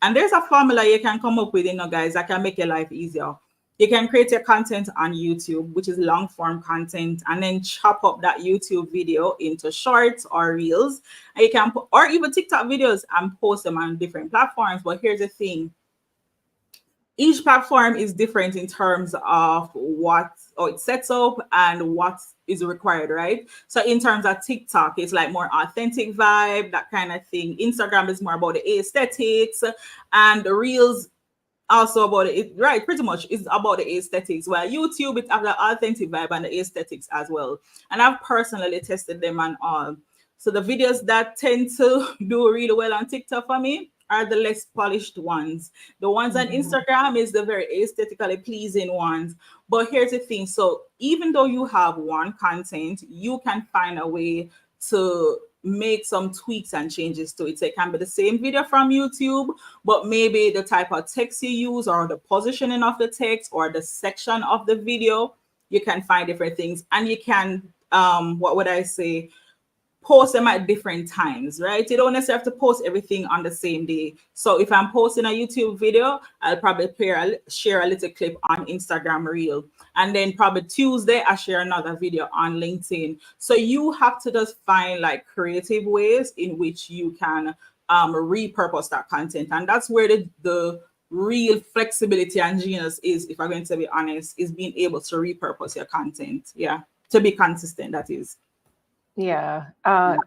And there's a formula you can come up with, guys, that can make your life easier. You can create your content on YouTube, which is long form content, and then chop up that YouTube video into shorts or reels. And you can put, or even TikTok videos, and post them on different platforms. But here's the thing. Each platform is different in terms of what it sets up and what is required, right? So in terms of TikTok, it's like more authentic vibe, that kind of thing. Instagram is more about the aesthetics, and the reels also about it, right? Pretty much it's about the aesthetics. While YouTube, it's the authentic vibe and the aesthetics as well. And I've personally tested them and all. So the videos that tend to do really well on TikTok for me are the less polished ones. The ones on Instagram is the very aesthetically pleasing ones. But here's the thing. So even though you have one content, you can find a way to make some tweaks and changes to it. So it can be the same video from YouTube, but maybe the type of text you use or the positioning of the text or the section of the video, you can find different things. And you can, what would I say, post them at different times, right? You don't necessarily have to post everything on the same day. So if I'm posting a YouTube video, I'll probably share a little clip on Instagram Reel. And then probably Tuesday, I share another video on LinkedIn. So you have to just find like creative ways in which you can repurpose that content. And that's where the real flexibility and genius is, if I'm going to be honest, is being able to repurpose your content. Yeah. To be consistent, that is. Yeah,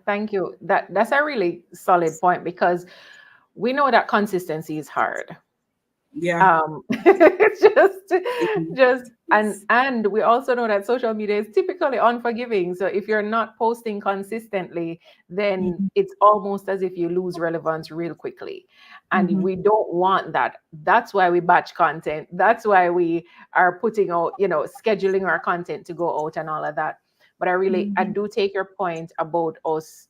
thank you. That's a really solid point because we know that consistency is hard. Yeah. Just and we also know that social media is typically unforgiving. So if you're not posting consistently, then it's almost as if you lose relevance real quickly. And we don't want that. That's why we batch content. That's why we are putting out, scheduling our content to go out and all of that. But I do take your point about us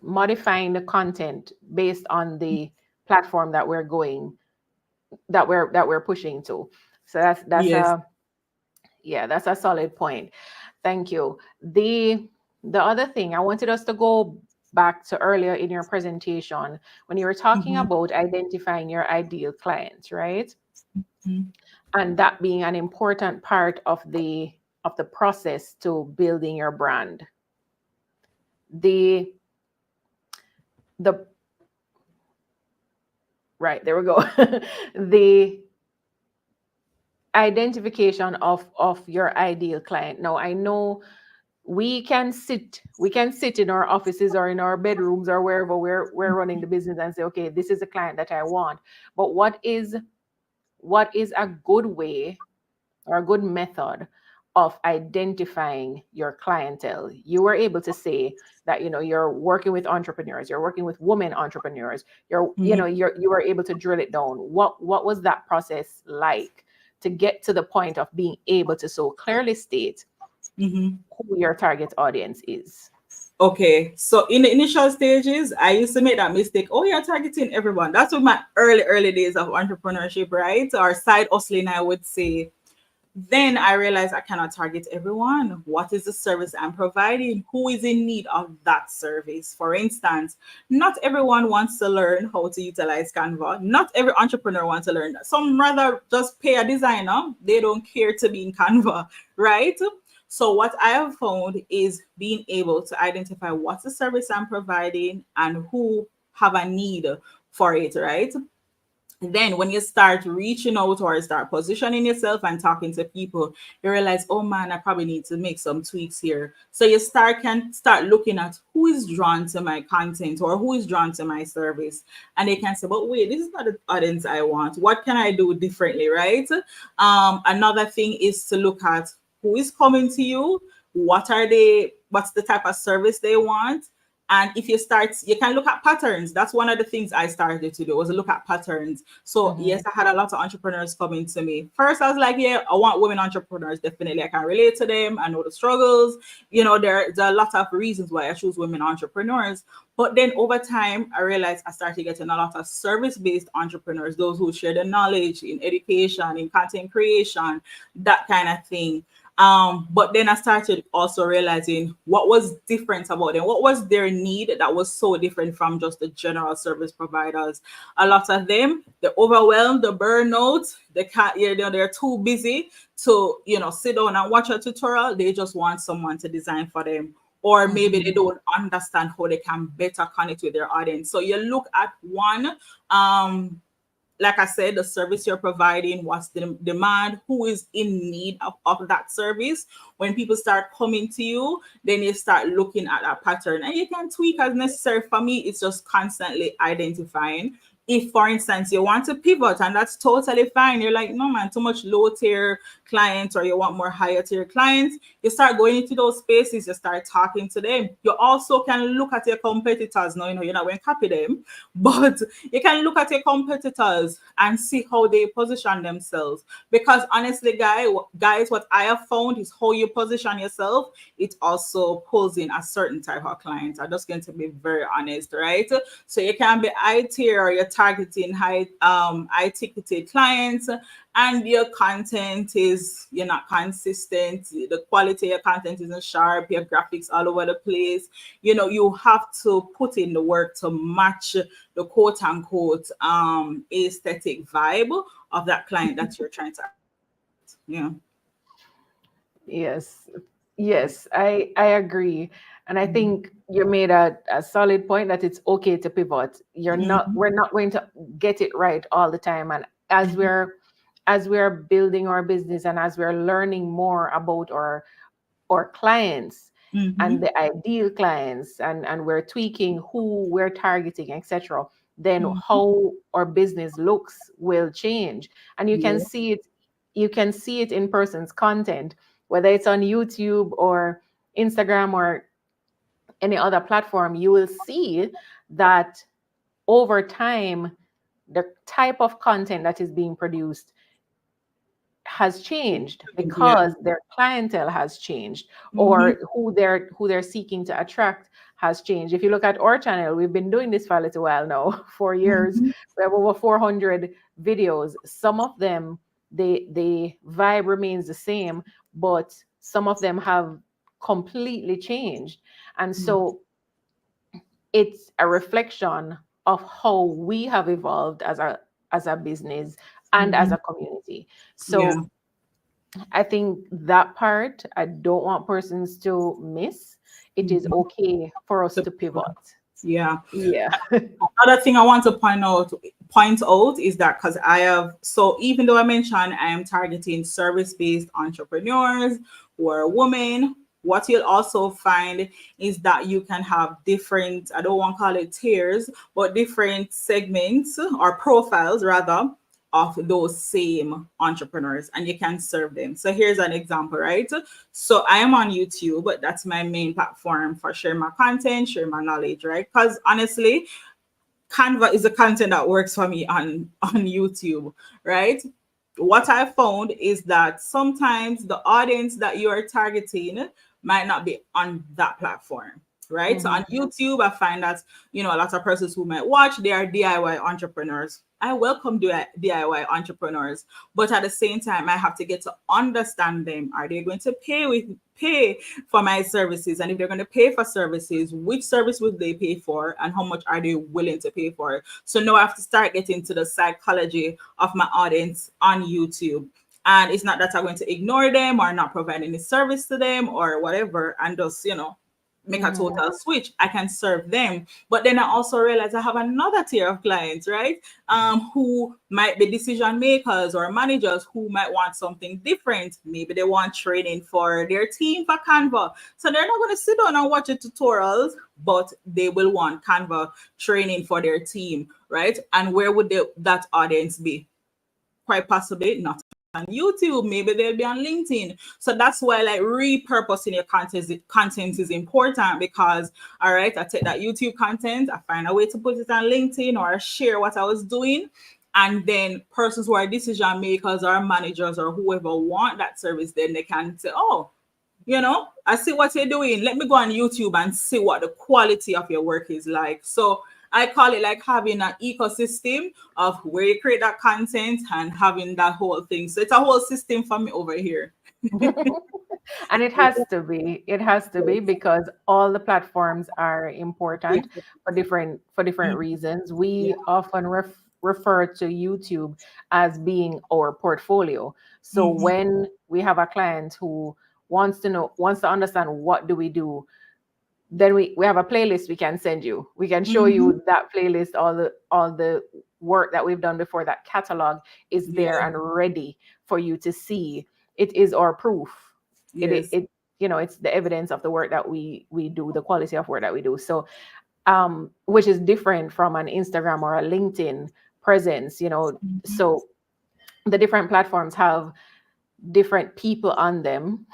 modifying the content based on the platform that we're pushing to. So that's Yes. that's a solid point. Thank you. The other thing I wanted us to go back to earlier in your presentation when you were talking about identifying your ideal client, right? And that being an important part of the process to building your brand. The right, there we go. The identification of your ideal client. Now I know we can sit in our offices or in our bedrooms or wherever we're running the business and say, okay, this is a client that I want. But what is a good way or a good method of identifying your clientele? You were able to say that you're working with entrepreneurs, you're working with women entrepreneurs, you were able to drill it down. What was that process like to get to the point of being able to so clearly state who your target audience is? Okay, so in the initial stages, I used to make that mistake. Oh, you're targeting everyone. That's what my early days of entrepreneurship, right? Or side hustling, I would say. Then I realized I cannot target everyone. What is the service I'm providing? Who is in need of that service? For instance, not everyone wants to learn how to utilize Canva. Not every entrepreneur wants to learn that. Some rather just pay a designer. They don't care to be in Canva, right? So what I have found is being able to identify what's the service I'm providing and who have a need for it, right? Then when you start reaching out or start positioning yourself and talking to people, you realize, oh man, I probably need to make some tweaks here. So you can start looking at who is drawn to my content or who is drawn to my service. And they can say, but wait, this is not the audience I want. What can I do differently, right? Another thing is to look at who is coming to you, what's the type of service they want. And if you can look at patterns. That's one of the things I started to do, was look at patterns. So Mm-hmm. yes, I had a lot of entrepreneurs coming to me. First, I was like, yeah, I want women entrepreneurs. Definitely, I can relate to them. I know the struggles. There are a lot of reasons why I choose women entrepreneurs. But then over time, I realized I started getting a lot of service-based entrepreneurs, those who share the knowledge in education, in content creation, that kind of thing. But then I started also realizing what was different about them, what was their need that was so different from just the general service providers. A lot of them, they're overwhelmed, the burnout, they can't, they're too busy to, sit down and watch a tutorial. They just want someone to design for them. Or maybe they Mm-hmm. don't understand how they can better connect with their audience. So you look at one, like I said, the service you're providing, what's the demand, who is in need of that service. When people start coming to you, then you start looking at that pattern and you can tweak as necessary. For me, it's just constantly identifying. If, for instance, you want to pivot, and that's totally fine, you're like, no, man, too much low tier clients, or you want more higher tier clients, you start going into those spaces, you start talking to them. You also can look at your competitors. No, you're not going to copy them, but you can look at your competitors and see how they position themselves. Because honestly, guys, what I have found is how you position yourself, it also pulls in a certain type of client. I'm just going to be very honest, right? So you can be high tier, or you're targeting high ticketed clients, and your content is, you're not consistent, the quality of your content isn't sharp, your graphics all over the place. You have to put in the work to match the quote unquote aesthetic vibe of that client that you're trying to. Yeah. Yes, yes, I agree. And I Mhm. think you made a solid point that it's okay to pivot. Mhm. We're not going to get it right all the time. And Mhm. as we're building our business and as we're learning more about our clients and Mhm. the ideal clients, and we're tweaking who we're targeting, etc., then Mhm. how our business looks will change. And Yeah. you can see it in person's content, whether it's on YouTube or Instagram or any other platform. You will see that over time the type of content that is being produced has changed Yeah. because their clientele has changed, Mhm. or who they're seeking to attract has changed. If you look at our channel, we've been doing this for a little while now, 4 years. Mhm. We have over 400 videos. Some of them, the vibe remains the same, but some of them have completely changed. And so it's a reflection of how we have evolved as a business and as Mhm. a community. Yeah. So I think that part I don't want persons to miss. It is Mhm. okay for us to pivot. Yeah. Yeah. Another thing I want to point out is that, because even though I mentioned I am targeting service-based entrepreneurs who are women, what you'll also find is that you can have different, I don't want to call it tiers, but different segments or profiles rather of those same entrepreneurs, and you can serve them. So here's an example, right? So I am on YouTube, but that's my main platform for sharing my content, sharing my knowledge, right? Because honestly, Canva is the content that works for me on YouTube, right? What I found is that sometimes the audience that you are targeting might not be on that platform. right? So on Mhm. YouTube, I find that, a lot of persons who might watch, they are DIY entrepreneurs. I welcome DIY entrepreneurs, but at the same time, I have to get to understand them. Are they going to pay for my services? And if they're going to pay for services, which service would they pay for, and how much are they willing to pay for it? So now I have to start getting to the psychology of my audience on YouTube. And it's not that I'm going to ignore them or not provide any service to them or whatever, and just, make a Mhm. total switch. I can serve them. But then I also realize I have another tier of clients, right? Who might be decision makers or managers who might want something different. Maybe they want training for their team for Canva. So they're not going to sit down and watch the tutorials, but they will want Canva training for their team, right? And where would that audience be? Quite possibly not on YouTube. Maybe they'll be on LinkedIn. So that's why like repurposing your content is important, because all right, I take that YouTube content, I find a way to put it on LinkedIn or share what I was doing. And then persons who are decision makers or managers or whoever want that service, then they can say, oh, I see what you're doing. Let me go on YouTube and see what the quality of your work is like. So I call it like having an ecosystem of where you create that content and having that whole thing. So it's a whole system for me over here. And it has to be because all the platforms are important for different reasons. Yeah. We often refer to YouTube as being our portfolio. So Mhm. when we have a client who wants to understand what do we do, then we have a playlist we can send you. We can show Mhm. you that playlist, all the work that we've done before. That catalog is there Yeah. and ready for you to see. It is our proof. Yes. It it's the evidence of the work that we do, the quality of work that we do. So which is different from an Instagram or a LinkedIn presence. Mhm. So the different platforms have different people on them.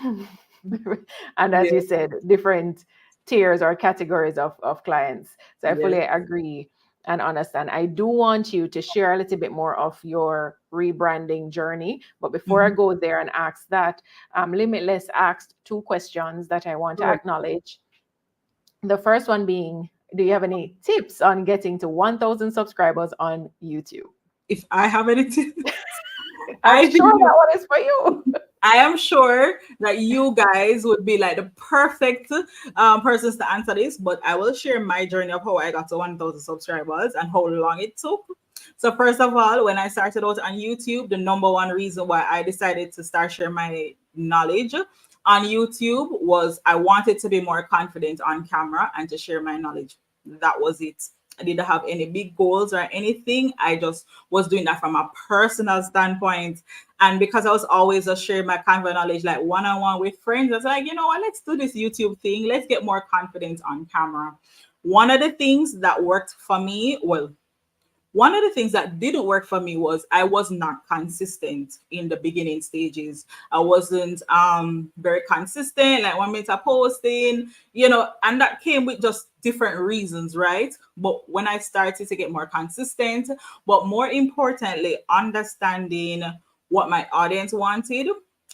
And as you Yes. said, different tiers or categories of clients. So I Yes. fully agree and understand. I do want you to share a little bit more of your rebranding journey. But before I Mhm. go there and ask that, Limitless asked two questions that I want to Sure. acknowledge. The first one being, do you have any tips on getting to 1,000 subscribers on YouTube? If I have anything, I'm I sure think that one is for you. I am sure that you guys would be like the perfect persons to answer this, but I will share my journey of how I got to 1,000 subscribers and how long it took. So, first of all, when I started out on YouTube, the number one reason why I decided to start sharing my knowledge on YouTube was I wanted to be more confident on camera and to share my knowledge. That was it. I didn't have any big goals or anything. I just was doing that from a personal standpoint. And because I was always just sharing my Canva knowledge, like one on one with friends, I was like, you know what, let's do this YouTube thing. Let's get more confidence on camera. One of the things that worked for me, well, one of the things that didn't work for me was I was not consistent in the beginning stages. I wasn't very consistent, like 1 minute of posting, and that came with just different reasons, right? But when I started to get more consistent, but more importantly, understanding what my audience wanted,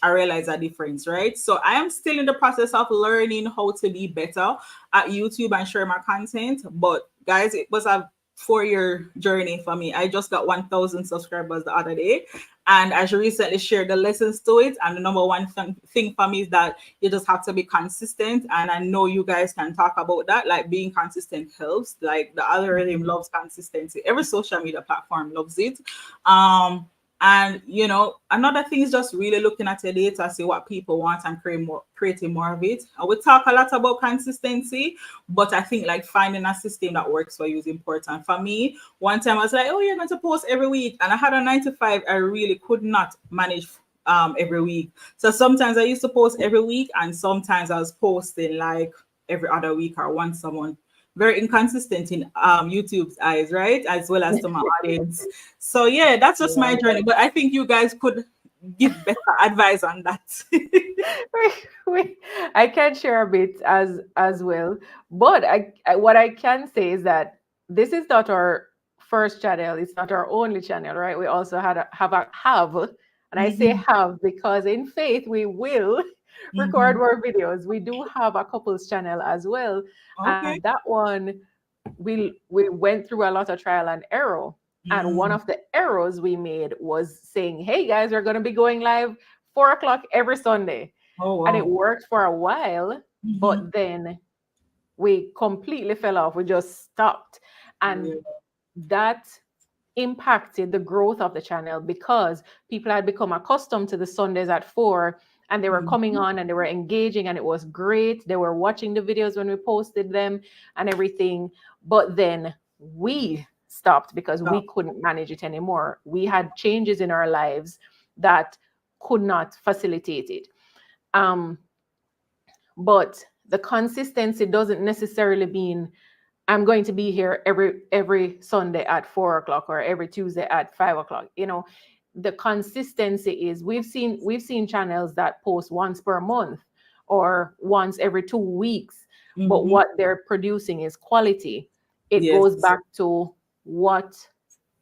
I realized a difference, right? So I am still in the process of learning how to be better at YouTube and share my content. But guys, it was a 4 year journey for me. I just got 1,000 subscribers the other day, and I recently shared the lessons to it. And the number one thing for me is that you just have to be consistent. And I know you guys can talk about that. Like being consistent helps. Like the algorithm loves consistency. Every social media platform loves it. And another thing is just really looking at your data, see what people want and creating more of it. I would talk a lot about consistency, but I think like finding a system that works for you is important. For me, one time I was like, oh, you're going to post every week. And I had a 9 to 5. I really could not manage every week. So sometimes I used to post every week, and sometimes I was posting like every other week or once a month. Very inconsistent in YouTube's eyes, right? As well as to my audience. So yeah, that's just my Yeah. journey. But I think you guys could give better advice on that. I can share a bit as well, but what I can say is that this is not our first channel. It's not our only channel, right? We also have, and I say Mhm. have because in faith we will record Mhm. more videos. We do have a couples channel as well, Okay. and that one we went through a lot of trial and error. And one Mm. of the errors we made was saying, "Hey guys, we're going to be going live 4 o'clock every Sunday," Oh and it wow. worked for a while, Mhm. but then we completely fell off. We just stopped, and Yeah. that impacted the growth of the channel because people had become accustomed to the Sundays at 4, and they were coming Mhm. on and they were engaging, and it was great. They were watching the videos when we posted them and everything. But then we stopped because we Stop. couldn't manage it anymore. We had changes in our lives that could not facilitate it. Um, but the consistency doesn't necessarily mean I'm going to be here every Sunday at 4 o'clock or every Tuesday at 5 o'clock. The consistency is we've seen channels that post once per month or once every 2 weeks, but Mhm. what they're producing is quality. It goes Yes. back to what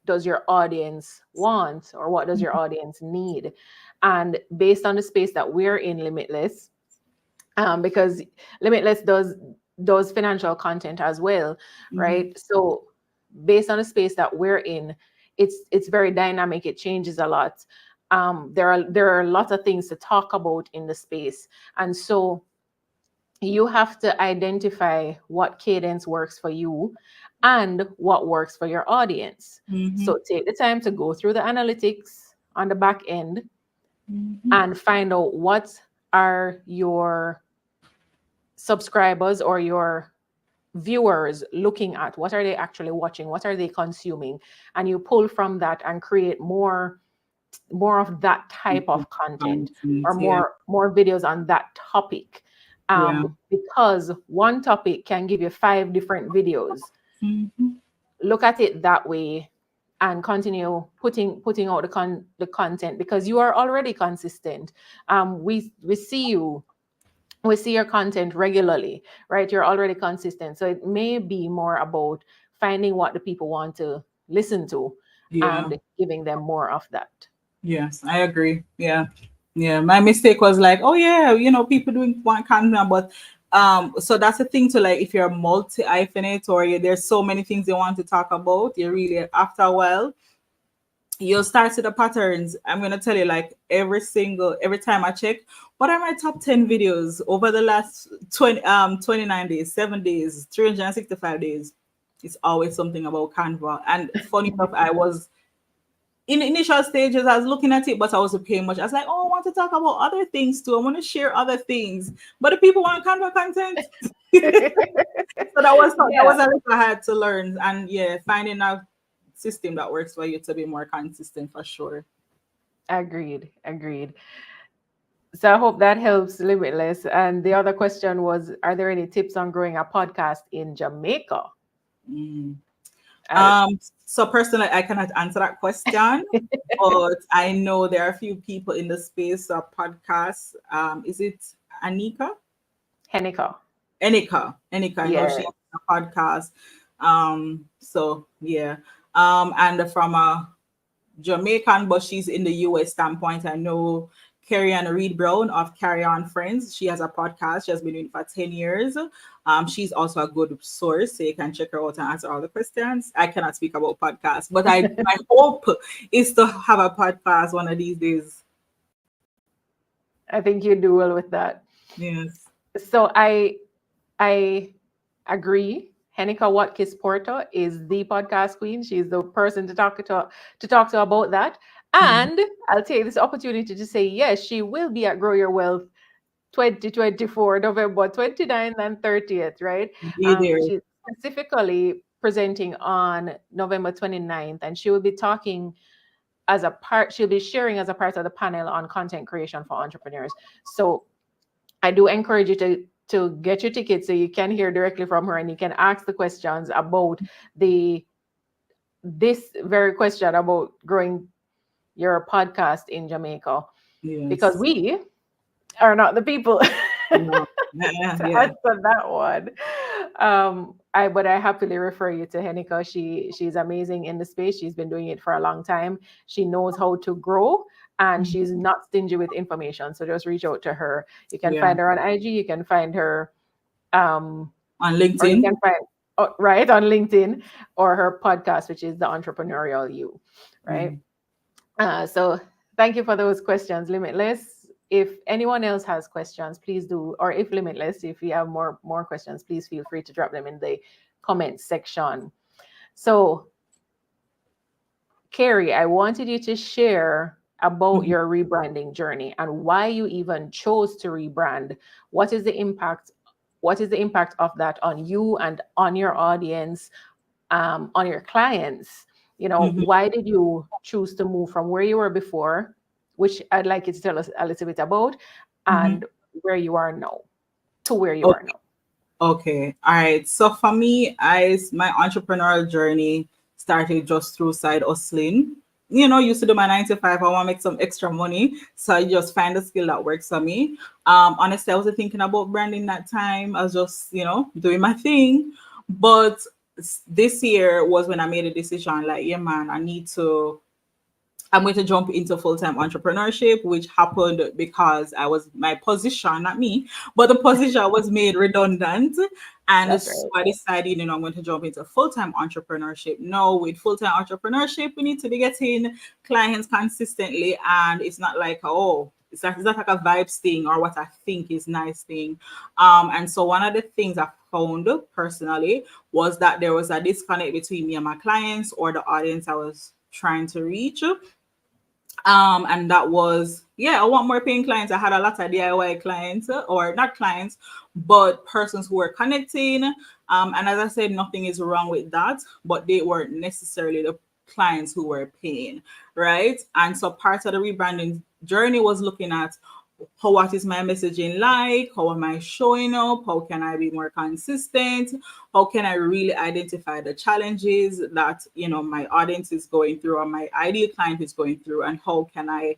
does your audience want or what does your audience need, and based on the space that we're in, Limitless, because Limitless does financial content as well, Mhm. right? So based on the space that we're in, it's very dynamic. It changes a lot. There are a lot of things to talk about in the space, and so you have to identify what cadence works for you and what works for your audience. Mhm. So take the time to go through the analytics on the back end Mhm. and find out what are your subscribers or your viewers looking at, what are they actually watching, what are they consuming, and you pull from that and create more of that type of content or Content. Yeah. more videos on that topic, Yeah. because one topic can give you 5 different videos. Mhm. Look at it that way and continue putting out the content because you are already consistent. We see your content regularly, right? You're already consistent. So it may be more about finding what the people want to listen to Yeah. and giving them more of that. Yes, I agree. Yeah. Yeah. My mistake was like, oh yeah, people doing one content, but so that's the thing to like if you're multi hyphenate or there's so many things you want to talk about, you really after a while you'll start to the patterns. I'm gonna tell you, like every time I check, what are my top 10 videos over the last 29 days, 7 days, 365 days. It's always something about Canva. And funny enough, I was in the initial stages, I was looking at it, but I wasn't paying much. I was like, oh, I want to talk about other things too. I want to share other things. But the people want Canva content. So that was Yeah, a little hard to learn. And yeah, finding a system that works for you to be more consistent for sure. agreed. So I hope that helps, Limitless. And the other question was, are there any tips on growing a podcast in Jamaica? Mm. Uh, So personally, I cannot answer that question, but I know there are a few people in the space of podcasts. Is it Anika? Henika. Enika, I know she Yeah. has a podcast. So yeah. And from a Jamaican, but she's in the US standpoint, I know Carrie Ann Reed Brown of Carry On Friends. She has a podcast. She has been doing it for 10 years. She's also a good source, so you can check her out and answer all the questions. I cannot speak about podcasts, but my hope is to have a podcast one of these days. I think you do well with that. Yes. So I agree. Henika Watkis Porter is the podcast queen. She's the person to talk to about that. Mhm. And I'll take this opportunity to say yes, she will be at Grow Your Wealth 2024, November 29th and 30th, right? Be there. She's specifically presenting on November 29th, and she will be talking she'll be sharing as a part of the panel on content creation for entrepreneurs. So I do encourage you to get your tickets so you can hear directly from her and you can ask the questions about the this very question about growing your podcast in Jamaica, because Yes. we are not the people Yeah. Yeah. to Yeah. answer that one. But I happily refer you to Henika. She's amazing in the space. She's been doing it for a long time. She knows how to grow, and Mhm. she's not stingy with information. So just reach out to her. You can Yeah. find her on IG. You can find her, um, On or you can LinkedIn. find right on LinkedIn, or her podcast, which is the Entrepreneurial You, right? Mm. So thank you for those questions, Limitless. If anyone else has questions, please do, or if Limitless, if you have more questions, please feel free to drop them in the comment section. So, Carrie, I wanted you to share about Mhm. your rebranding journey and why you even chose to rebrand. What is the impact? What is the impact of that on you and on your audience, on your clients? You know, Mhm. why did you choose to move from where you were before, which I'd like you to tell us a little bit about, Mhm. and where you are now to where you Oh, are now? okay. All right. So for me, my entrepreneurial journey started just through side hustling. Used to do my 9 to 5. I want to make some extra money. So I just find a skill that works for me. Honestly, I wasn't thinking about branding that time. I was just, doing my thing. But this year was when I made a decision like, yeah, man, I'm going to jump into full-time entrepreneurship, which happened because my position, not me, but the position was made redundant. And That's so right. I decided, I'm going to jump into full-time entrepreneurship. No, with full-time entrepreneurship, we need to be getting clients consistently. And it's not like, oh, it's not like a vibes thing or what I think is nice thing. And so one of the things I found personally was that there was a disconnect between me and my clients or the audience I was trying to reach. And that was, yeah, I want more paying clients. I had a lot of DIY clients, or not clients, but persons who were connecting. And as I said, nothing is wrong with that, but they weren't necessarily the clients who were paying, right? And so part of the rebranding journey was looking at what is my messaging like? How am I showing up? How can I be more consistent? How can I really identify the challenges that my audience is going through or my ideal client is going through, and how can I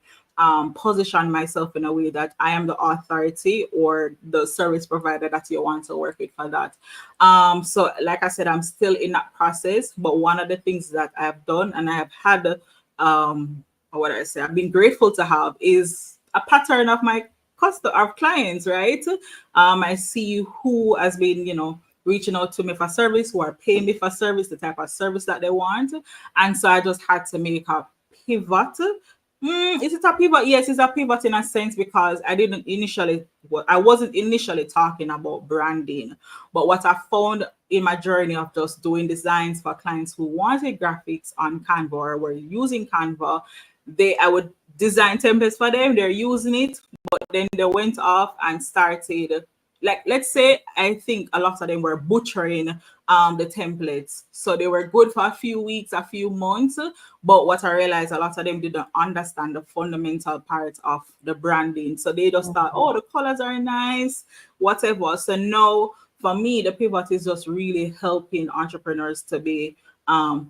position myself in a way that I am the authority or the service provider that you want to work with for that. So like I said, I'm still in that process, but one of the things that I have done and I have had, what I say, I've been grateful to have is a pattern of my of clients, right? I see who has been, reaching out to me for service, who are paying me for service, the type of service that they want. And so I just had to make a pivot. Is it a pivot? Yes, it's a pivot in a sense because I wasn't initially talking about branding, but what I found in my journey of just doing designs for clients who wanted graphics on Canva or were using Canva, I would design templates for them. They're using it, but then they went off and started, like, let's say, I think a lot of them were butchering the templates. So they were good for a few weeks, a few months, but what I realized, a lot of them didn't understand the fundamental part of the branding. So they just thought, Mhm. oh, the colors are nice, whatever. So no, for me, the pivot is just really helping entrepreneurs to be,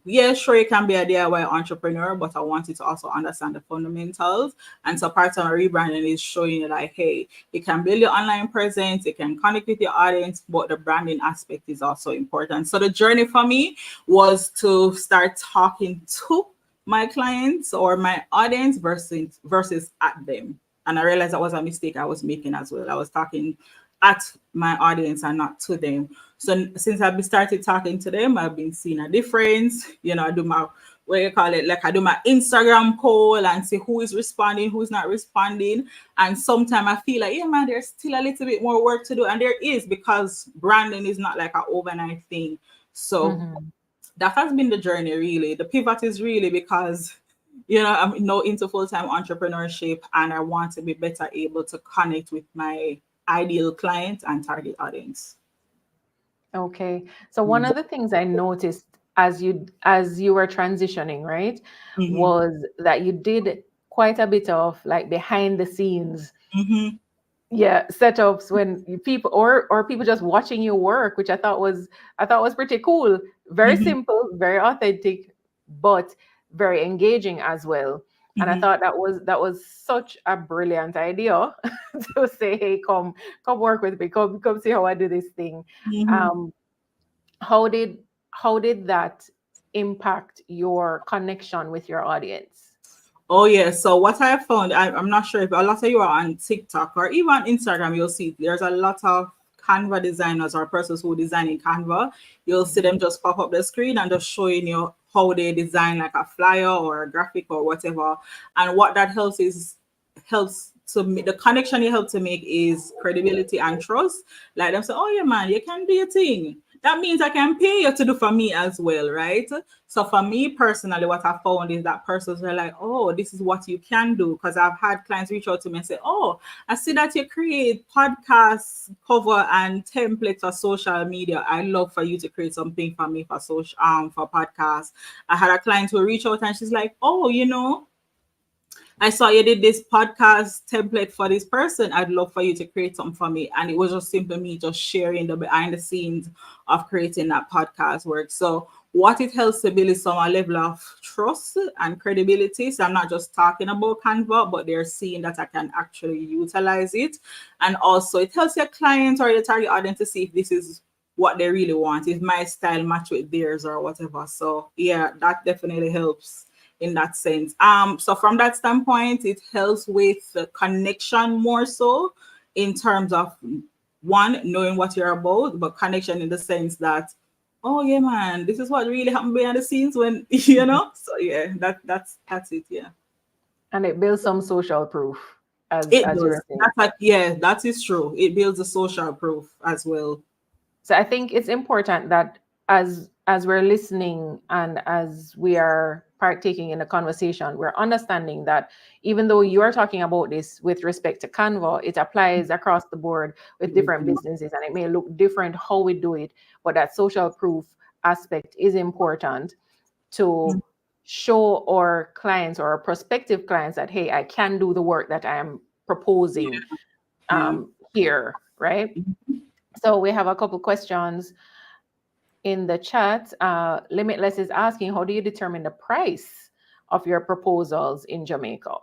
yeah, sure, you can be a DIY entrepreneur, but I want you to also understand the fundamentals. And so part of my rebranding is showing you like, hey, you can build your online presence, you can connect with your audience, but the branding aspect is also important. So the journey for me was to start talking to my clients or my audience versus at them. And I realized that was a mistake I was making as well. I was talking at my audience and not to them. So since I've been started talking to them, I've been seeing a difference. I do my, what you call it, like I do my Instagram poll and see who is responding, who is not responding. And sometimes I feel like, yeah, man, there's still a little bit more work to do. And there is, because branding is not like an overnight thing. So Mhm. that has been the journey, really. The pivot is really because, I'm now into full-time entrepreneurship and I want to be better able to connect with my ideal client and target audience. Okay. So one of the things I noticed as you were transitioning, right, Mm-hmm. was that you did quite a bit of like behind the scenes, Mm-hmm. yeah, setups when people or people just watching you work, which I thought was pretty cool. Very Mm-hmm. simple, very authentic, but very engaging as well. And I Mm-hmm. thought that was such a brilliant idea to say, hey, come work with me, come see how I do this thing. Mm-hmm. Um, how did how did that impact your connection with your audience? Oh yeah. So what I have found, I'm not sure if a lot of you are on TikTok or even on Instagram, you'll see there's a lot of Canva designers or persons who design in Canva. You'll see them just pop up the screen and just showing you how they design like a flyer or a graphic or whatever. And what that helps is helps to make the connection you help to make is credibility and trust. Like them say, oh yeah, man, you can do your thing. That means I can pay you to do for me as well, right? So for me personally, what I found is that persons are like, oh, this is what you can do. Because I've had clients reach out to me and say, oh, I see that you create podcasts, cover and templates for social media. I love for you to create something for me for social for podcasts. I had a client who reached out and she's like, oh, I saw you did this podcast template for this person. I'd love for you to create something for me. And it was just simply me just sharing the behind the scenes of creating that podcast work. So what it helps to build is some level of trust and credibility. So I'm not just talking about Canva, but they're seeing that I can actually utilize it. And also it helps your clients or your target audience to see if this is what they really want, if my style match with theirs or whatever. So yeah, that definitely helps in that sense. So from that standpoint, it helps with the connection more so in terms of one, knowing what you're about, but connection in the sense that, oh yeah, man, this is what really happened behind the scenes when So yeah, that's it. Yeah, And it builds some social proof, it as you does. were saying. That's like yeah, that is true. It builds a social proof as well. So I think it's important that as we're listening and as we are partaking in the conversation, we're understanding that even though you are talking about this with respect to Canva, it applies across the board with different businesses, and it may look different how we do it, but that social proof aspect is important to show our clients or our prospective clients that, hey, I can do the work that I am proposing Yeah. here, right? So we have a couple questions in the chat. Limitless is asking, how do you determine the price of your proposals in Jamaica?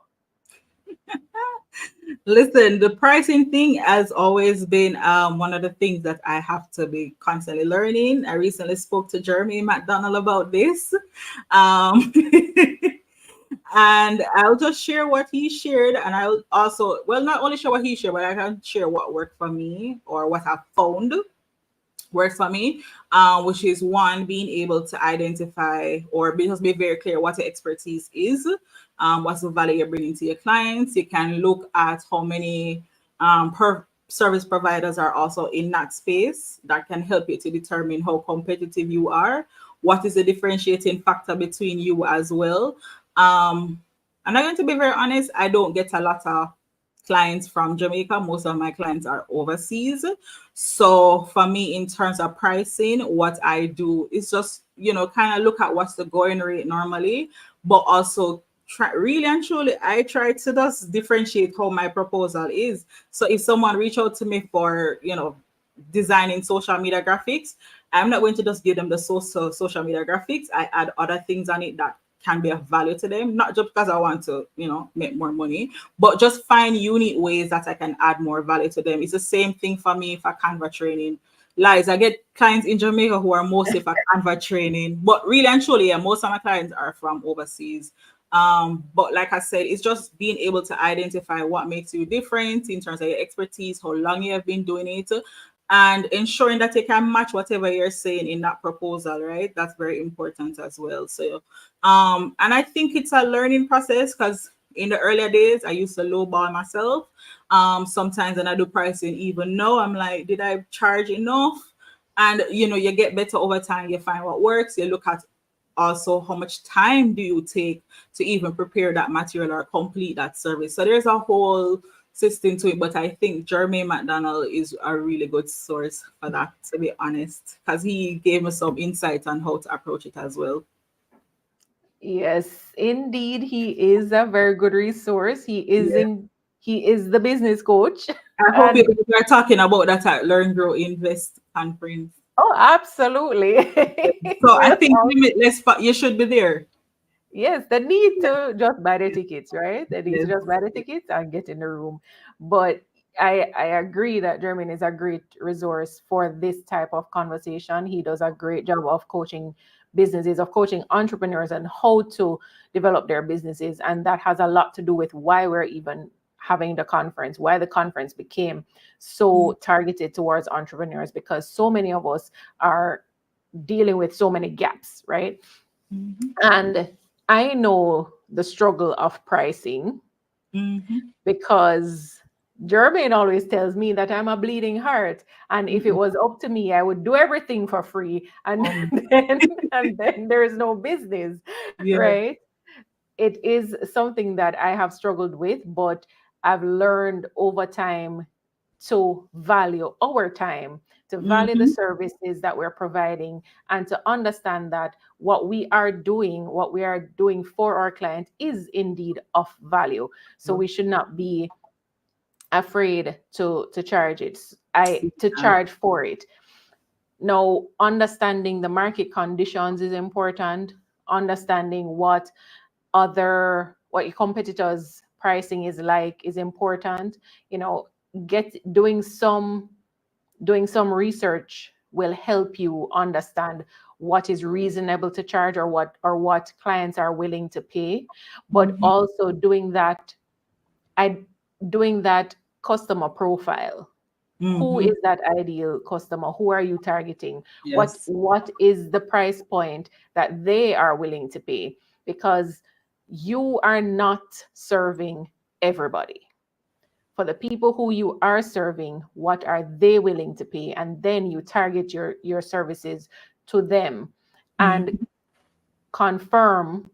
Listen, the pricing thing has always been one of the things that I have to be constantly learning. I recently spoke to Jeremy McDonald about this. Um, and I'll just share what he shared. And I'll also, well, not only share what he shared, but I can share what worked for me or what I found works for me, which is one, being able to identify or just be very clear what your expertise is, what's the value you're bringing to your clients. You can look at how many service providers are also in that space. That can help you to determine how competitive you are. What is the differentiating factor between you as well? And I'm going to be very honest, I don't get a lot of clients from Jamaica. Most of my clients are overseas. So for me, in terms of pricing, what I do is just, kind of look at what's the going rate normally, but also try really and truly, I try to just differentiate how my proposal is. So if someone reach out to me for, designing social media graphics, I'm not going to just give them the social media graphics. I add other things on it that can be of value to them, not just because I want to, make more money, but just find unique ways that I can add more value to them. It's the same thing for me for Canva training. Lies, I get clients in Jamaica who are mostly for Canva training, but really and truly, yeah, most of my clients are from overseas. But like I said, it's just being able to identify what makes you different in terms of your expertise, how long you have been doing it, and ensuring that you can match whatever you're saying in that proposal, right? That's very important as well. So and I think it's a learning process because in the earlier days I used to lowball myself. Sometimes when I do pricing, even now I'm like, did I charge enough? And you get better over time. You find what works. You look at also how much time do you take to even prepare that material or complete that service. So there's a whole system to it, but I think Jeremy McDonald is a really good source for that, to be honest, because he gave me some insight on how to approach it as well. Yes, indeed, he is a very good resource. Yeah. He is the business coach. I hope you And guys are talking about that at Learn, Grow, Invest conference. oh, absolutely. So I We'll think all Limitless, you should be there. Yes, they need to just buy the tickets, right? They need to Yes. just buy the tickets and get in the room. But I agree that Jermaine is a great resource for this type of conversation. He does a great job of coaching businesses, of coaching entrepreneurs and how to develop their businesses. And that has a lot to do with why we're even having the conference, why the conference became so targeted towards entrepreneurs, because so many of us are dealing with so many gaps, right? And I know the struggle of pricing because Jermaine always tells me that I'm a bleeding heart, and if it was up to me, I would do everything for free, and then there is no business, Yeah. right? It is something that I have struggled with, but I've learned over time to value our time, to value the services that we're providing, and to understand that what we are doing for our client is indeed of value. So we should not be afraid to charge it, to charge for it. Now, understanding the market conditions is important. Understanding what your competitors pricing is like is important. You know, get doing some research will help you understand what is reasonable to charge, or what clients are willing to pay. But also I doing that customer profile. Who is that ideal customer? Who are you targeting? Yes. What is the price point that they are willing to pay? Because you are not serving everybody. For the people who you are serving, what are they willing to pay? And then you target your services to them and confirm,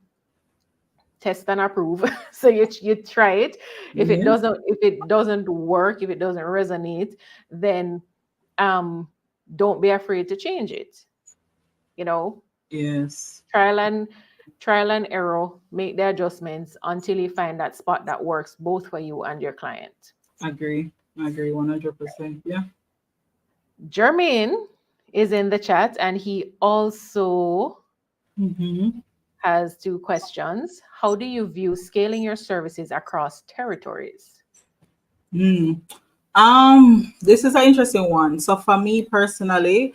test and approve. So you try it. Yeah. If it doesn't work, if it doesn't resonate, then um don't be afraid to change it. You know, Yes. trial and trial and error, make the adjustments until you find that spot that works both for you and your client. Agree. Agree 100%. Yeah. Jermaine is in the chat, and he also has two questions. How do you view scaling your services across territories? Mm. This is an interesting one. So for me personally,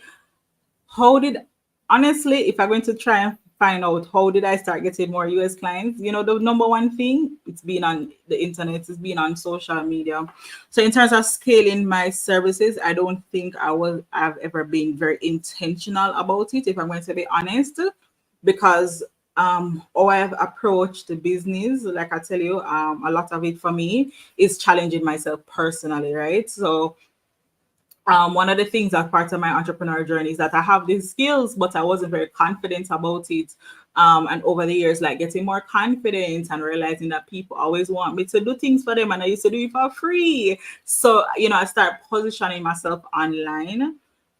how did honestly, if I'm going to try and find out how did I start getting more US clients, the number one thing, it's been on the internet, it's been on social media. So in terms of scaling my services, I don't think I've ever been very intentional about it, if I'm going to be honest, because how I've approached the business, like I tell you, a lot of it for me is challenging myself personally, right? So one of the things that part of my entrepreneur journey is that I have these skills, but I wasn't very confident about it. And over the years, like getting more confidence and realizing that people always want me to do things for them, and I used to do it for free. So, I start positioning myself online,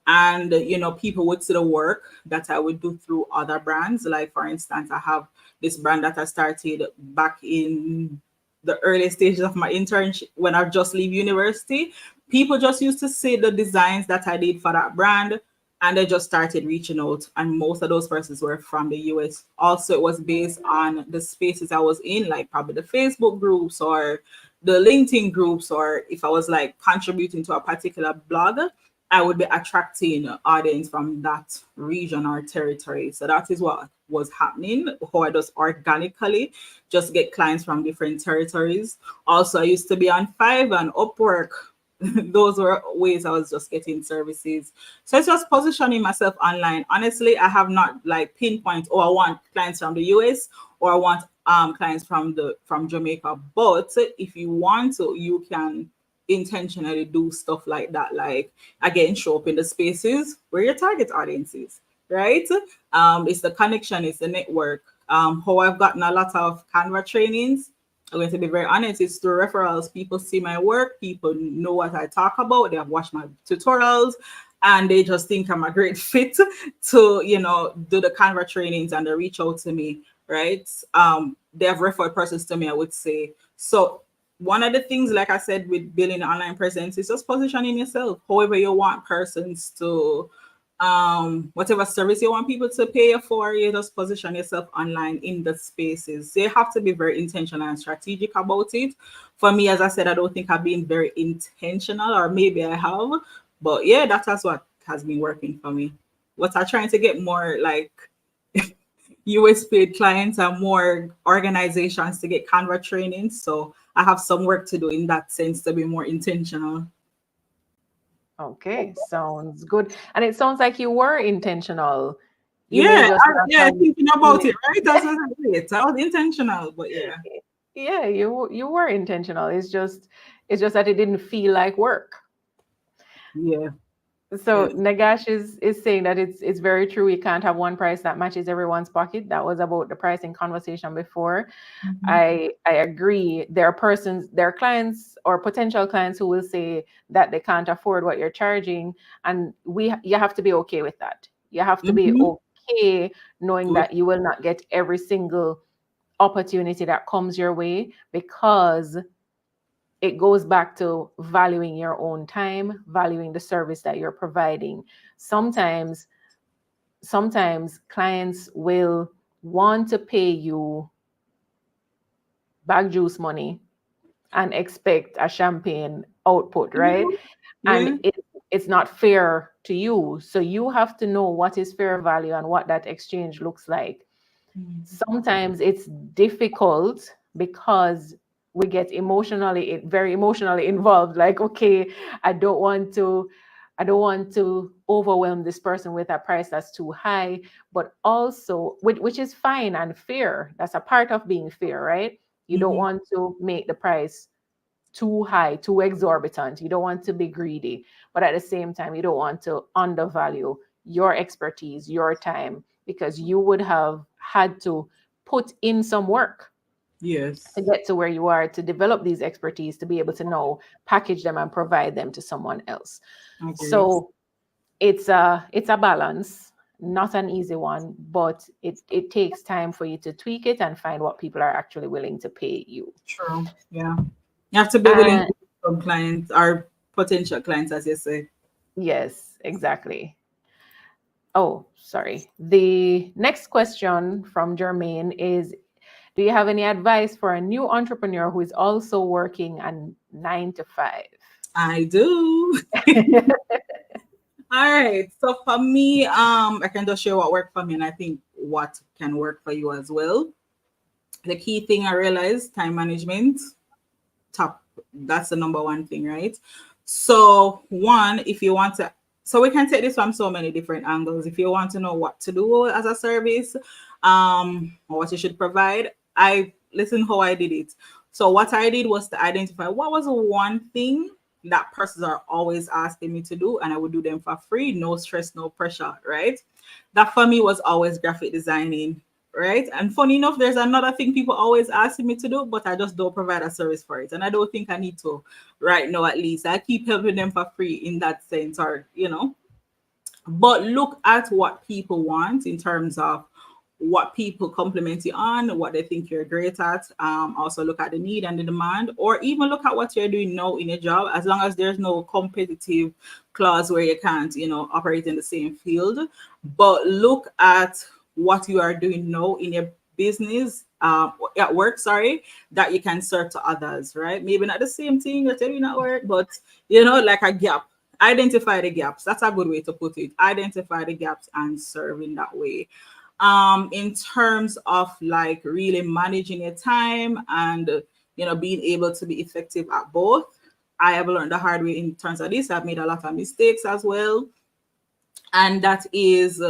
and people would see the work that I would do through other brands. Like, for instance, I have this brand that I started back in the early stages of my internship when I just leave university. People just used to see the designs that I did for that brand, and they just started reaching out. And most of those persons were from the US. Also, it was based on the spaces I was in, like probably the Facebook groups or the LinkedIn groups, or if I was like contributing to a particular blog, I would be attracting audience from that region or territory. So that is what was happening, how I just organically just get clients from different territories. Also, I used to be on Fiverr and Upwork. Those were ways I was just getting services. So it's just positioning myself online. Honestly, I have not like pinpoint, oh, I want clients from the US or I want clients from Jamaica. But if you want to, you can intentionally do stuff like that. Like, again, show up in the spaces where your target audience is, right? It's the connection, it's the network. How I've gotten a lot of Canva trainings, I'm going to be very honest, it's through referrals. People see my work, people know what I talk about, they have watched my tutorials, and they just think I'm a great fit to, do the Canva trainings, and they reach out to me, right? They have referred persons to me, I would say. So one of the things, like I said, with building an online presence is just positioning yourself however you want persons to whatever service you want people to pay you for, you just position yourself online in the spaces. So you have to be very intentional and strategic about it. For me, as I said, I don't think I've been very intentional, or maybe I have, but yeah, that's what has been working for me. What I'm trying to get more like US paid clients and more organizations to get Canva training. So I have some work to do in that sense to be more intentional. Okay, sounds good. And it sounds like you were intentional. You may Yeah, just not yeah, have thinking seen about it, it. right? That's what I did. I was intentional, but yeah. Yeah, you were intentional. It's just that it didn't feel like work. Yeah. So Yeah. Nagash is saying that it's very true. We can't have one price that matches everyone's pocket. That was about the pricing conversation before. Mhm. I agree. There are clients or potential clients who will say that they can't afford what you're charging, and you have to be okay with that. You have to be Mhm. okay knowing Good. that you will not get every single opportunity that comes your way, because it goes back to valuing your own time, valuing the service that you're providing. Sometimes, sometimes clients will want to pay you bag juice money and expect a champagne output, right? Yeah. And Yeah. it's not fair to you. So you have to know what is fair value and what that exchange looks like. Mhm. Sometimes it's difficult because we get very emotionally involved, like, okay, i don't want to I don't want to overwhelm this person with a price that's too high, but also which is fine and fair. That's a part of being fair, right? You don't Mhm. want to make the price too high, too exorbitant. You don't want to be greedy, but at the same time, you don't want to undervalue your expertise, your time, because you would have had to put in some work to Yes. get to where you are, to develop these expertise, to be able to know, package them and provide them to someone else. Agree. So it's a balance, not an easy one, but it takes time for you to tweak it and find what people are actually willing to pay you. True. Yeah. You have to be willing And to from clients or potential clients, as you say. yes, exactly. Oh, sorry. The next question from Jermaine is, do you have any advice for a new entrepreneur who is also working a 9 to 5? I do. All right. So for me, I can just share what worked for me, and I think what can work for you as well. The key thing I realized, time management, top. That's the number one thing, right? So one, if you want to, so we can take this from so many different angles. If you want to know what to do as a service, or what you should provide, I listen how I did it. So what I did was to identify what was the one thing that persons are always asking me to do, and I would do them for free, no stress, no pressure, right? That for me was always graphic designing, right? And funny enough, there's another thing people always asking me to do, but I just don't provide a service for it. And I don't think I need to right now, at least. I keep helping them for free in that sense, or, but look at what people want in terms of what people compliment you on, what they think you're great at. Also look at the need and the demand, or even look at what you're doing now in your job, as long as there's no competitive clause where you can't, operate in the same field. But look at what you are doing now in your business, at work, sorry, that you can serve to others, right? Maybe not the same thing that you're doing at work, but like a gap. Identify the gaps. That's a good way to put it. Identify the gaps and serve in that way. In terms of like really managing your time and being able to be effective at both, I have learned the hard way in terms of this. I've made a lot of mistakes as well, and that is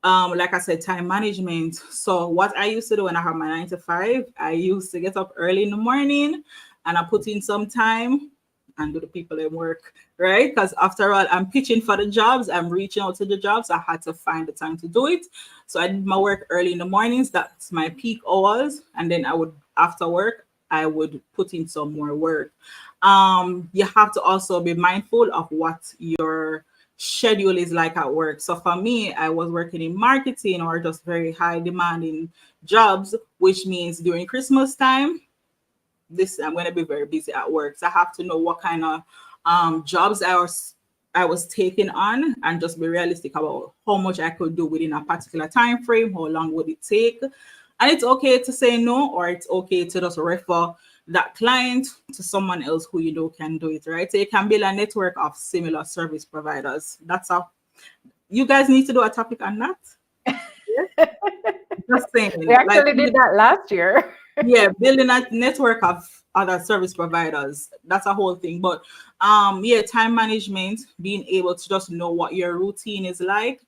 like I said, time management. So what I used to do when I have my 9 to 5, I used to get up early in the morning and I put in some time and do the people in work, right? Because after all, I'm pitching for the jobs, I'm reaching out to the jobs. I had to find the time to do it. So I did my work early in the mornings. That's my peak hours. And then I would, after work, I would put in some more work. You have to also be mindful of what your schedule is like at work. So for me, I was working in marketing or just very high demanding jobs, which means during Christmas time, this I'm going to be very busy at work. So I have to know what kind of jobs I was taking on, and just be realistic about how much I could do within a particular time frame, how long would it take. And it's okay to say no, or it's okay to just refer that client to someone else who you know can do it, right? So you can build a network of similar service providers. That's how you guys need to do a topic on that. Just We saying, like, actually did that last year. yeah, building a network of other service providers. That's a whole thing. But yeah, time management, being able to just know what your routine is like,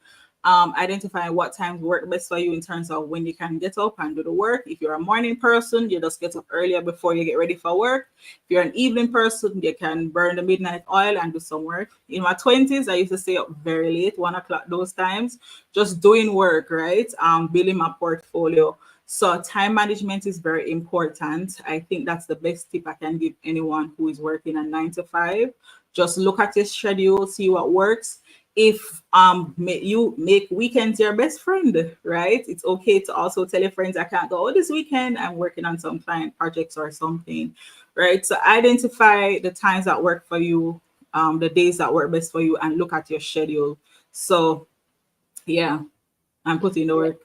identifying what times work best for you in terms of when you can get up and do the work. If you're a morning person, you just get up earlier before you get ready for work. If you're an evening person, you can burn the midnight oil and do some work. In my 20s, I used to stay up very late, 1 o'clock those times, just doing work, right? Building my portfolio. So time management is very important. I think that's the best tip I can give anyone who is working a 9 to 5. Just look at your schedule, see what works. If you make weekends your best friend, right? It's okay to also tell your friends, I can't go this weekend. I'm working on some client projects or something, right? So identify the times that work for you, the days that work best for you, and look at your schedule. So yeah, I'm putting the work.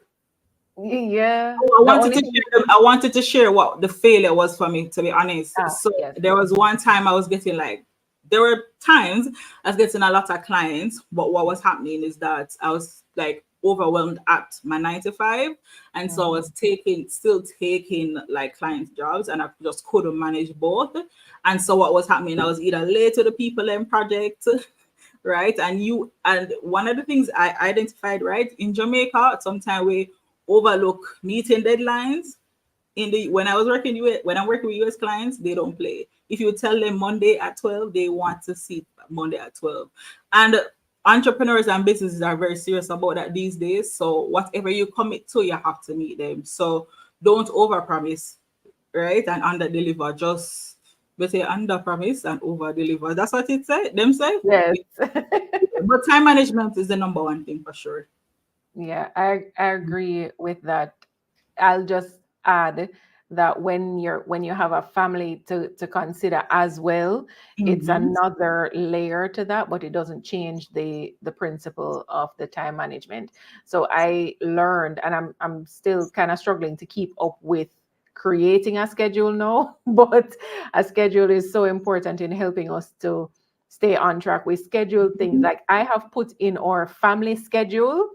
Yeah. I The wanted only to thing. share. I wanted to share what the failure was for me. To be honest, Ah, so yes. there was one time I was getting like, there were times I was getting a lot of clients, but what was happening is that I was like overwhelmed at my 9 to 5, and so I Mhm. was still taking like client jobs, and I just couldn't manage both. And so what was happening, I was either late to the people in project, right? And one of the things I identified, right, in Jamaica, sometimes we overlook meeting deadlines. In the when I was working US, when I'm working with US clients, they don't play. If you tell them Monday at 12, they want to see Monday at 12. And entrepreneurs and businesses are very serious about that these days. So whatever you commit to, you have to meet them. So don't overpromise, right? And under deliver. Just we say under promise and over deliver. That's what it said. Them say. Yes. But time management is the number one thing for sure. Yeah, I agree with that. I'll just add that when you have a family to consider as well, it's Mm-hmm. another layer to that, but it doesn't change the principle of the time management. So I learned, and I'm still kind of struggling to keep up with creating a schedule now, but a schedule is so important in helping us to stay on track. We schedule things like I have put in our family schedule,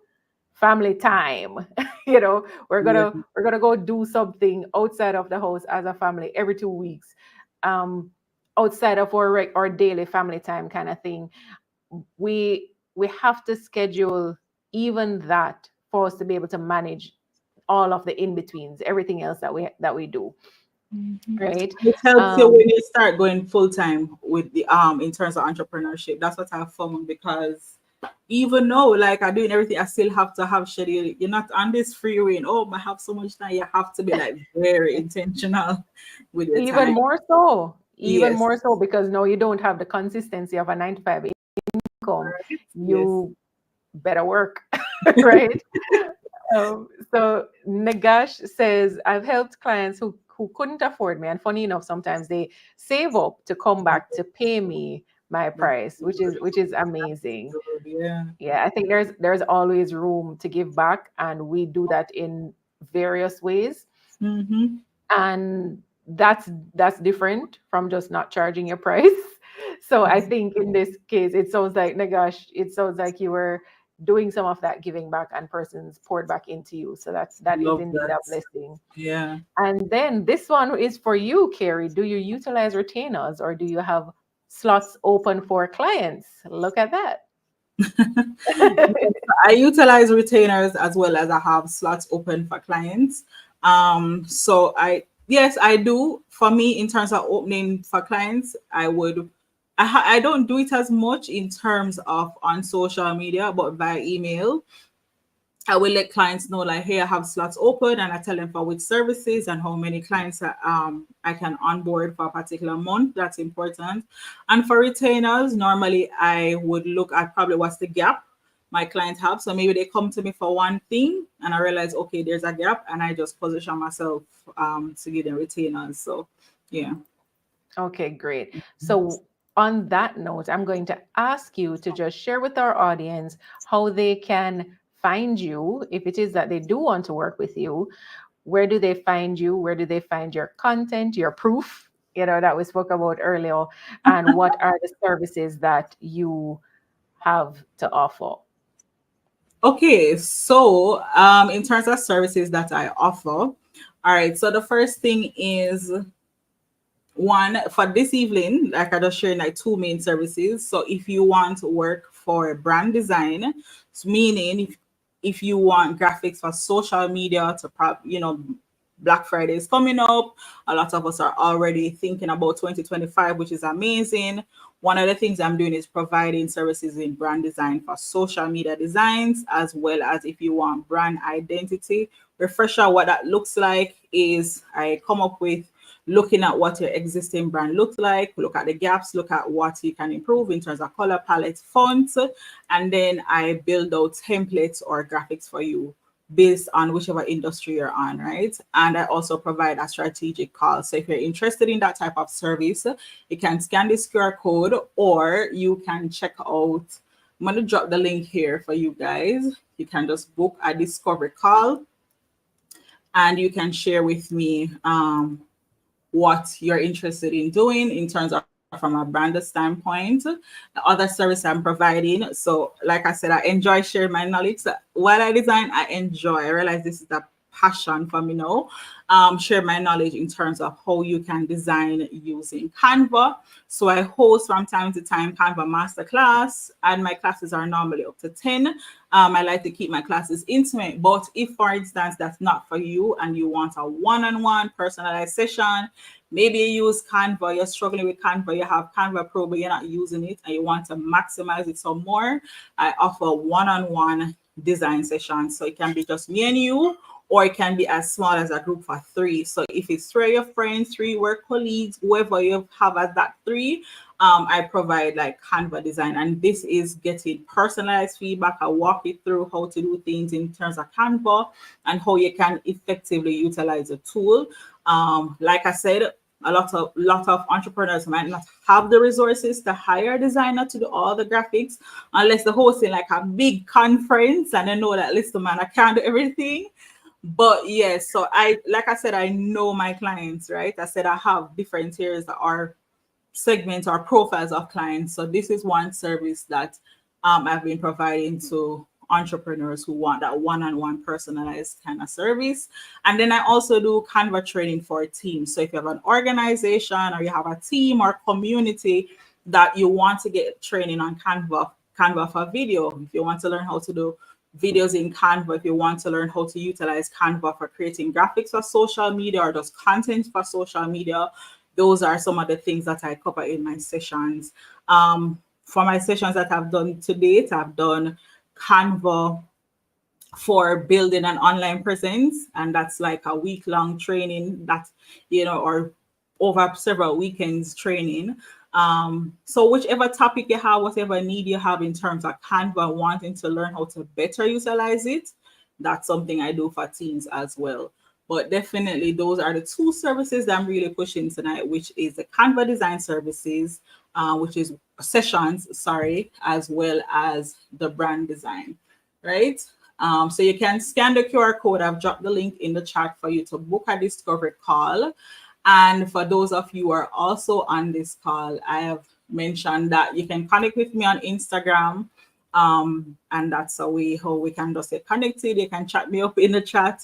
family time. Yeah. We're gonna go do something outside of the house as a family every 2 weeks, um outside of our daily family time kind of thing. We have to schedule even that for us to be able to manage all of the in-betweens, everything else that we do, Mhm. right? It helps you um when you start going full time with the in terms of entrepreneurship. That's what I've found, because even though like I'm doing everything, I still have to have schedule. You're not on this free reign. Oh, I have so much time. You have to be like very intentional with your even time. more so even Yes. more so because now you don't have the consistency of a 9 to 5 income. Yes. You better work, right? So Nagash says, I've helped clients who couldn't afford me, and funny enough, sometimes they save up to come back to pay me my That's price, which good. is which is amazing. Good. Yeah. Yeah, I think there's always room to give back, and we do that in various ways, Mm-hmm. and that's different from just not charging your price. So I think in this case, it sounds like Nagash, it sounds like you were doing some of that giving back and persons poured back into you. So that is Love indeed that. a blessing. Yeah. And then this one is for you, Carrie. Do you utilize retainers or do you have slots open for clients? Look at that. I utilize retainers as well as I have slots open for clients. So yes, I do. For me, in terms of opening for clients, I don't do it as much in terms of on social media, but via email. I will let clients know like, hey, I have slots open, and I tell them for which services and how many clients I can onboard for a particular month. That's important. And for retainers, normally I would look at probably what's the gap my clients have. So maybe they come to me for one thing, and I realize, okay, there's a gap, and I just position myself to give them retainers. So yeah. Okay, great. So, on that note, I'm going to ask you to just share with our audience how they can find you if it is that they do want to work with you. Where do they find you? Where do they find your content, your proof, that we spoke about earlier? And what are the services that you have to offer? Okay, so in terms of services that I offer, all right. So the first thing is one for this evening, like I just shared, like two main services. So if you want to work for brand design, meaning if you want graphics for social media to Black Friday is coming up. A lot of us are already thinking about 2025, which is amazing. One of the things I'm doing is providing services in brand design for social media designs, as well as if you want brand identity refresher. What that looks like is I come up with looking at what your existing brand looks like, look at the gaps, look at what you can improve in terms of color palette, fonts, and then I build out templates or graphics for you based on whichever industry you're on, right? And I also provide a strategic call. So if you're interested in that type of service, you can scan this QR code or you can check out. I'm going to drop the link here for you guys. You can just book a discovery call and you can share with me what you're interested in doing in terms of from a brand standpoint, the other service I'm providing. So, like I said, I enjoy sharing my knowledge. So while I design, I enjoy. I realize this is a passion for me now. Share my knowledge in terms of how you can design using Canva. So I host from time to time Canva masterclass, and my classes are normally up to 10. I like to keep my classes intimate, but if, for instance, that's not for you and you want a one-on-one personalized session, maybe you use Canva, you're struggling with Canva, you have Canva Pro, but you're not using it and you want to maximize it some more, I offer one-on-one design sessions. So it can be just me and you, or it can be as small as a group for three. So if it's three of your friends, three work colleagues, whoever you have as that three, I provide like Canva design, and this is getting personalized feedback. I walk you through how to do things in terms of Canva and how you can effectively utilize the tool. Like I said, a lot of entrepreneurs might not have the resources to hire a designer to do all the graphics unless they're hosting like a big conference and I know that listen man, I can't do everything. But yes, so I like I said, I know my clients, right? I said I have different tiers that are segments or profiles of clients. So this is one service that I've been providing to entrepreneurs who want that one-on-one personalized kind of service. And then I also do Canva training for teams. So if you have an organization or you have a team or community that you want to get training on Canva for video, if you want to learn how to do videos in Canva, if you want to learn how to utilize Canva for creating graphics for social media or just content for social media, those are some of the things that I cover in my sessions. For my sessions that I've done to date, I've done Canva for building an online presence, and that's like a week-long training that, or over several weekends training. So whichever topic you have, whatever need you have in terms of Canva, wanting to learn how to better utilize it, that's something I do for teams as well. But definitely those are the two services that I'm really pushing tonight, which is the Canva design services, which is sessions, sorry, as well as the brand design, right? So you can scan the QR code. I've dropped the link in the chat for you to book a discovery call. And for those of you who are also on this call, I have mentioned that you can connect with me on Instagram. And that's a way how we can just get connected. You can chat me up in the chat,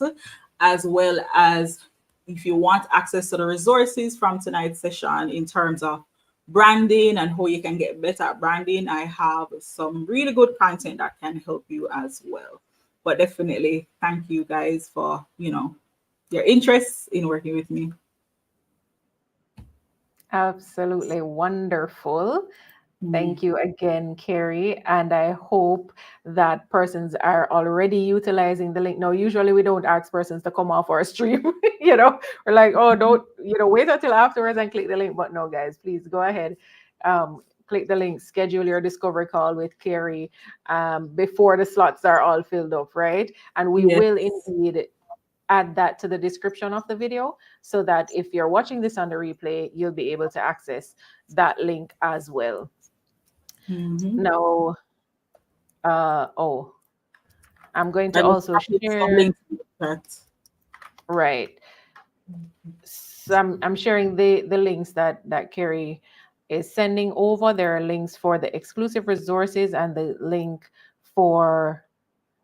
as well as if you want access to the resources from tonight's session in terms of branding and how you can get better at branding, I have some really good content that can help you as well. But definitely thank you guys for, your interest in working with me. Absolutely wonderful. Mm. Thank you again, Carrie. And I hope that persons are already utilizing the link. Now, usually we don't ask persons to come off our stream. We're like, oh, don't, wait until afterwards and click the link. But no, guys, please go ahead. Click the link, schedule your discovery call with Carrie before the slots are all filled up, right? And we Yes. will indeed add that to the description of the video so that if you're watching this on the replay, you'll be able to access that link as well. Mm-hmm. Now, I'm going I to just also added some share, links in the chat. right. So I'm sharing the links that Carrie is sending over. There are links for the exclusive resources and the link for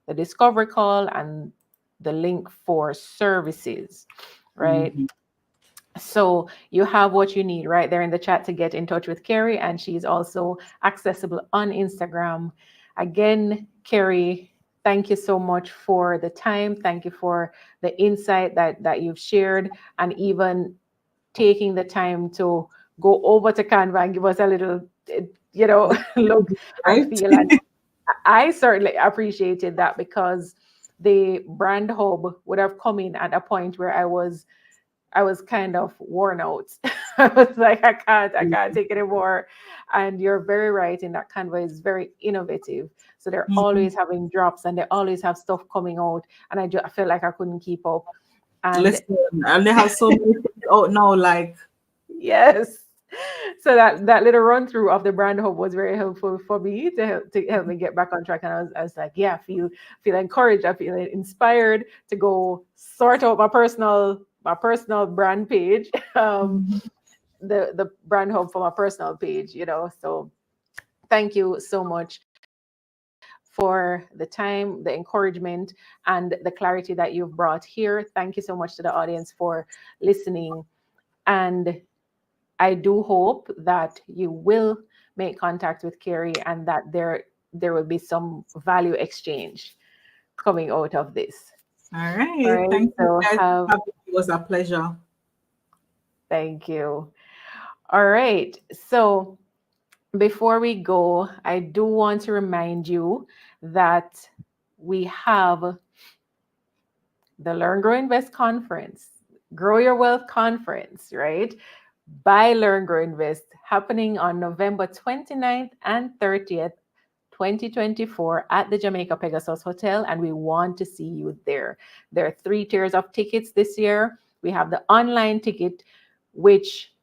the discovery call and the link for services, right? Mhm. So you have what you need right there in the chat to get in touch with Carrie, and she's also accessible on Instagram. Again, Carrie, thank you so much for the time. Thank you for the insight that you've shared, and even taking the time to go over to Canva and give us a little, look and Right? feel. And I certainly appreciated that, because the brand hub would have come in at a point where I was kind of worn out. I was like, I can't take it anymore. And you're very right in that Canva is very innovative. So they're Mhm. always having drops and they always have stuff coming out. And I felt like I couldn't keep up. And Listen, and they have so many things out now, like, yes. So that little run through of the brand hub was very helpful for me to help me get back on track. And I was like, yeah, feel encouraged. I feel inspired to go sort out my personal brand page. mhm. The brand hub for my personal page. So thank you so much for the time, the encouragement, and the clarity that you've brought here. Thank you so much to the audience for listening. And I do hope that you will make contact with Carrie, and that there will be some value exchange coming out of this. All All right. right. Thank you So guys for having me. It was a pleasure. thank you. All right. So before we go, I do want to remind you that we have the Learn, Grow, Invest conference, Grow Your Wealth conference, right? By Learn, Grow, Invest, happening on November 29th and 30th, 2024 at the Jamaica Pegasus Hotel, and we want to see you there. There are 3 tiers of tickets this year. We have the online ticket, which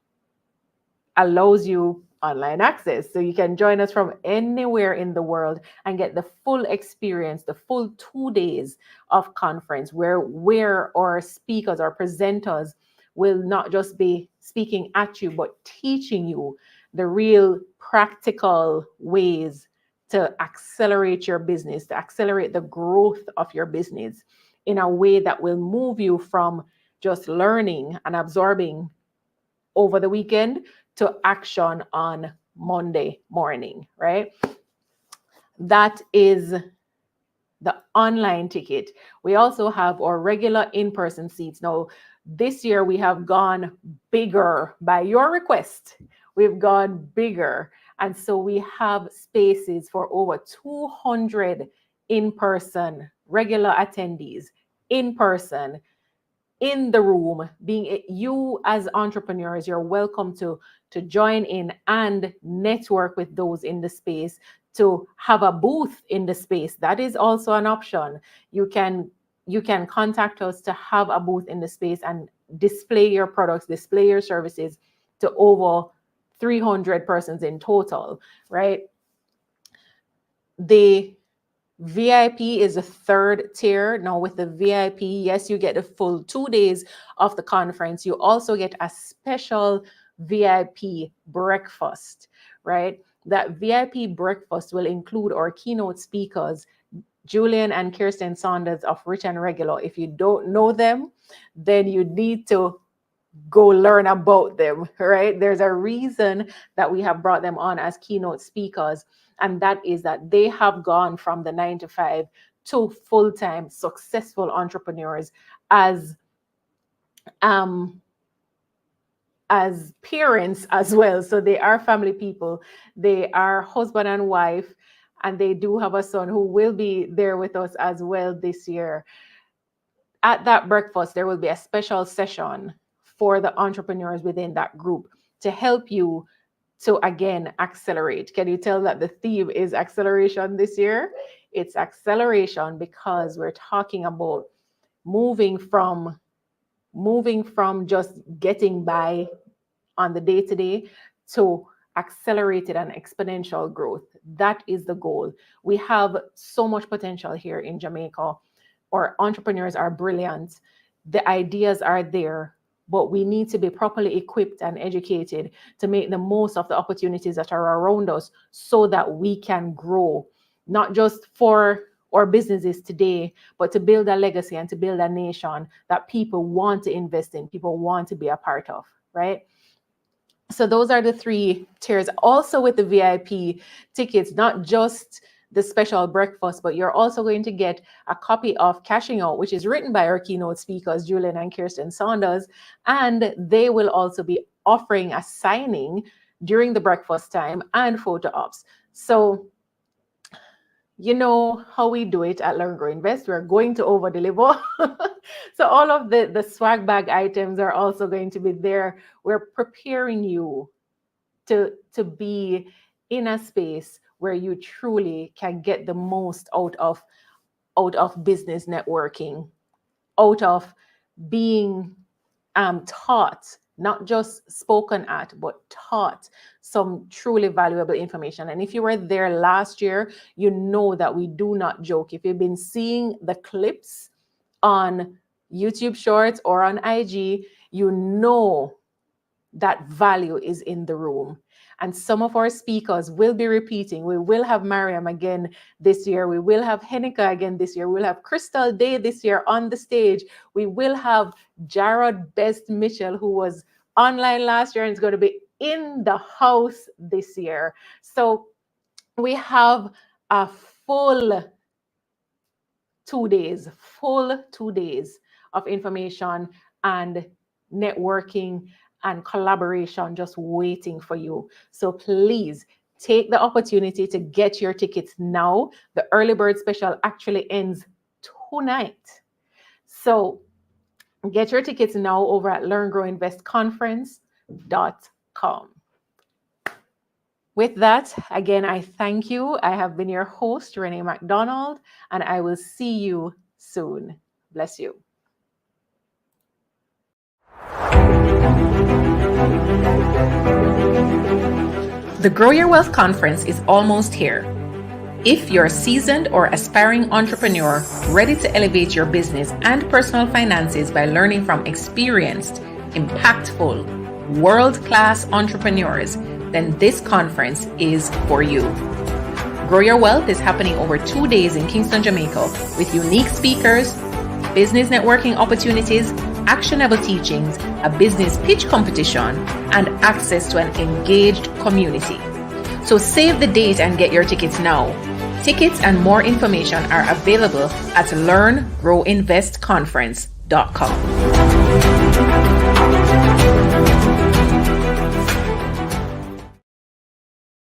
allows you online access. So you can join us from anywhere in the world and get the full experience, the full 2 days of conference where our speakers, our presenters will not just be speaking at you, but teaching you the real practical ways to accelerate your business, to accelerate the growth of your business in a way that will move you from just learning and absorbing over the weekend to action on Monday morning, right? That is the online ticket. We also have our regular in person seats. Now, this year we have gone bigger by your request. We've gone bigger. And so we have spaces for over 200 in person, regular attendees in person in the room. Being you as entrepreneurs, you're welcome to join in and network with those in the space, to have a booth in the space. That is also an option. You can contact us to have a booth in the space and display your products, display your services to over 300 persons in total, right? The VIP is a third tier. Now, with the VIP, yes, you get the full 2 days of the conference. You also get a special VIP breakfast, right? That VIP breakfast will include our keynote speakers, Julian and Kirsten Saunders of Rich and Regular. If you don't know them, then you need to go learn about them, right? There's a reason that we have brought them on as keynote speakers, and that is that they have gone from the 9 to 5 to full-time successful entrepreneurs as um as parents as well. So they are family people, they are husband and wife, and they do have a son who will be there with us as well this year. At that breakfast, there will be a special session for the entrepreneurs within that group to help you to again accelerate. Can you tell that the theme is acceleration this year? It's acceleration because we're talking about moving from just getting by on the day to day to accelerated and exponential growth. That is the goal. We have so much potential here in Jamaica. Our entrepreneurs are brilliant. The ideas are there, but we need to be properly equipped and educated to make the most of the opportunities that are around us so that we can grow, not just for or businesses today, but to build a legacy and to build a nation that people want to invest in, people want to be a part of, right? So those are the 3 tiers. Also with the VIP tickets, not just the special breakfast, but you're also going to get a copy of Cashing Out, which is written by our keynote speakers, Julian and Kirsten Saunders. And they will also be offering a signing during the breakfast time and photo ops. So you know how we do it at Learn, Grow, Invest. We're going to over deliver. So all of the swag bag items are also going to be there. We're preparing you to be in a space where you truly can get the most out of business networking, out of being taught, not just spoken at, but taught some truly valuable information. And if you were there last year, you know that we do not joke. If you've been seeing the clips on YouTube Shorts or on IG, you know that value is in the room. And some of our speakers will be repeating. We will have Mariam again this year. We will have Henika again this year. We'll have Crystal Day this year on the stage. We will have Jared Best Mitchell, who was online last year and is going to be in the house this year. So we have a full 2 days of information and networking and collaboration just waiting for you. So please take the opportunity to get your tickets now. The early bird special actually ends tonight. So get your tickets now over at learngrowinvestconference.com. With that, again, I thank you. I have been your host, Renee McDonald, and I will see you soon. Bless you. The Grow Your Wealth Conference is almost here. If you're a seasoned or aspiring entrepreneur ready to elevate your business and personal finances by learning from experienced, impactful, world-class entrepreneurs, then this conference is for you. Grow Your Wealth is happening over 2 days in Kingston, Jamaica, with unique speakers, business networking opportunities, actionable teachings, a business pitch competition, and access to an engaged community. So save the date and get your tickets now. Tickets and more information are available at learngrowinvestconference.com.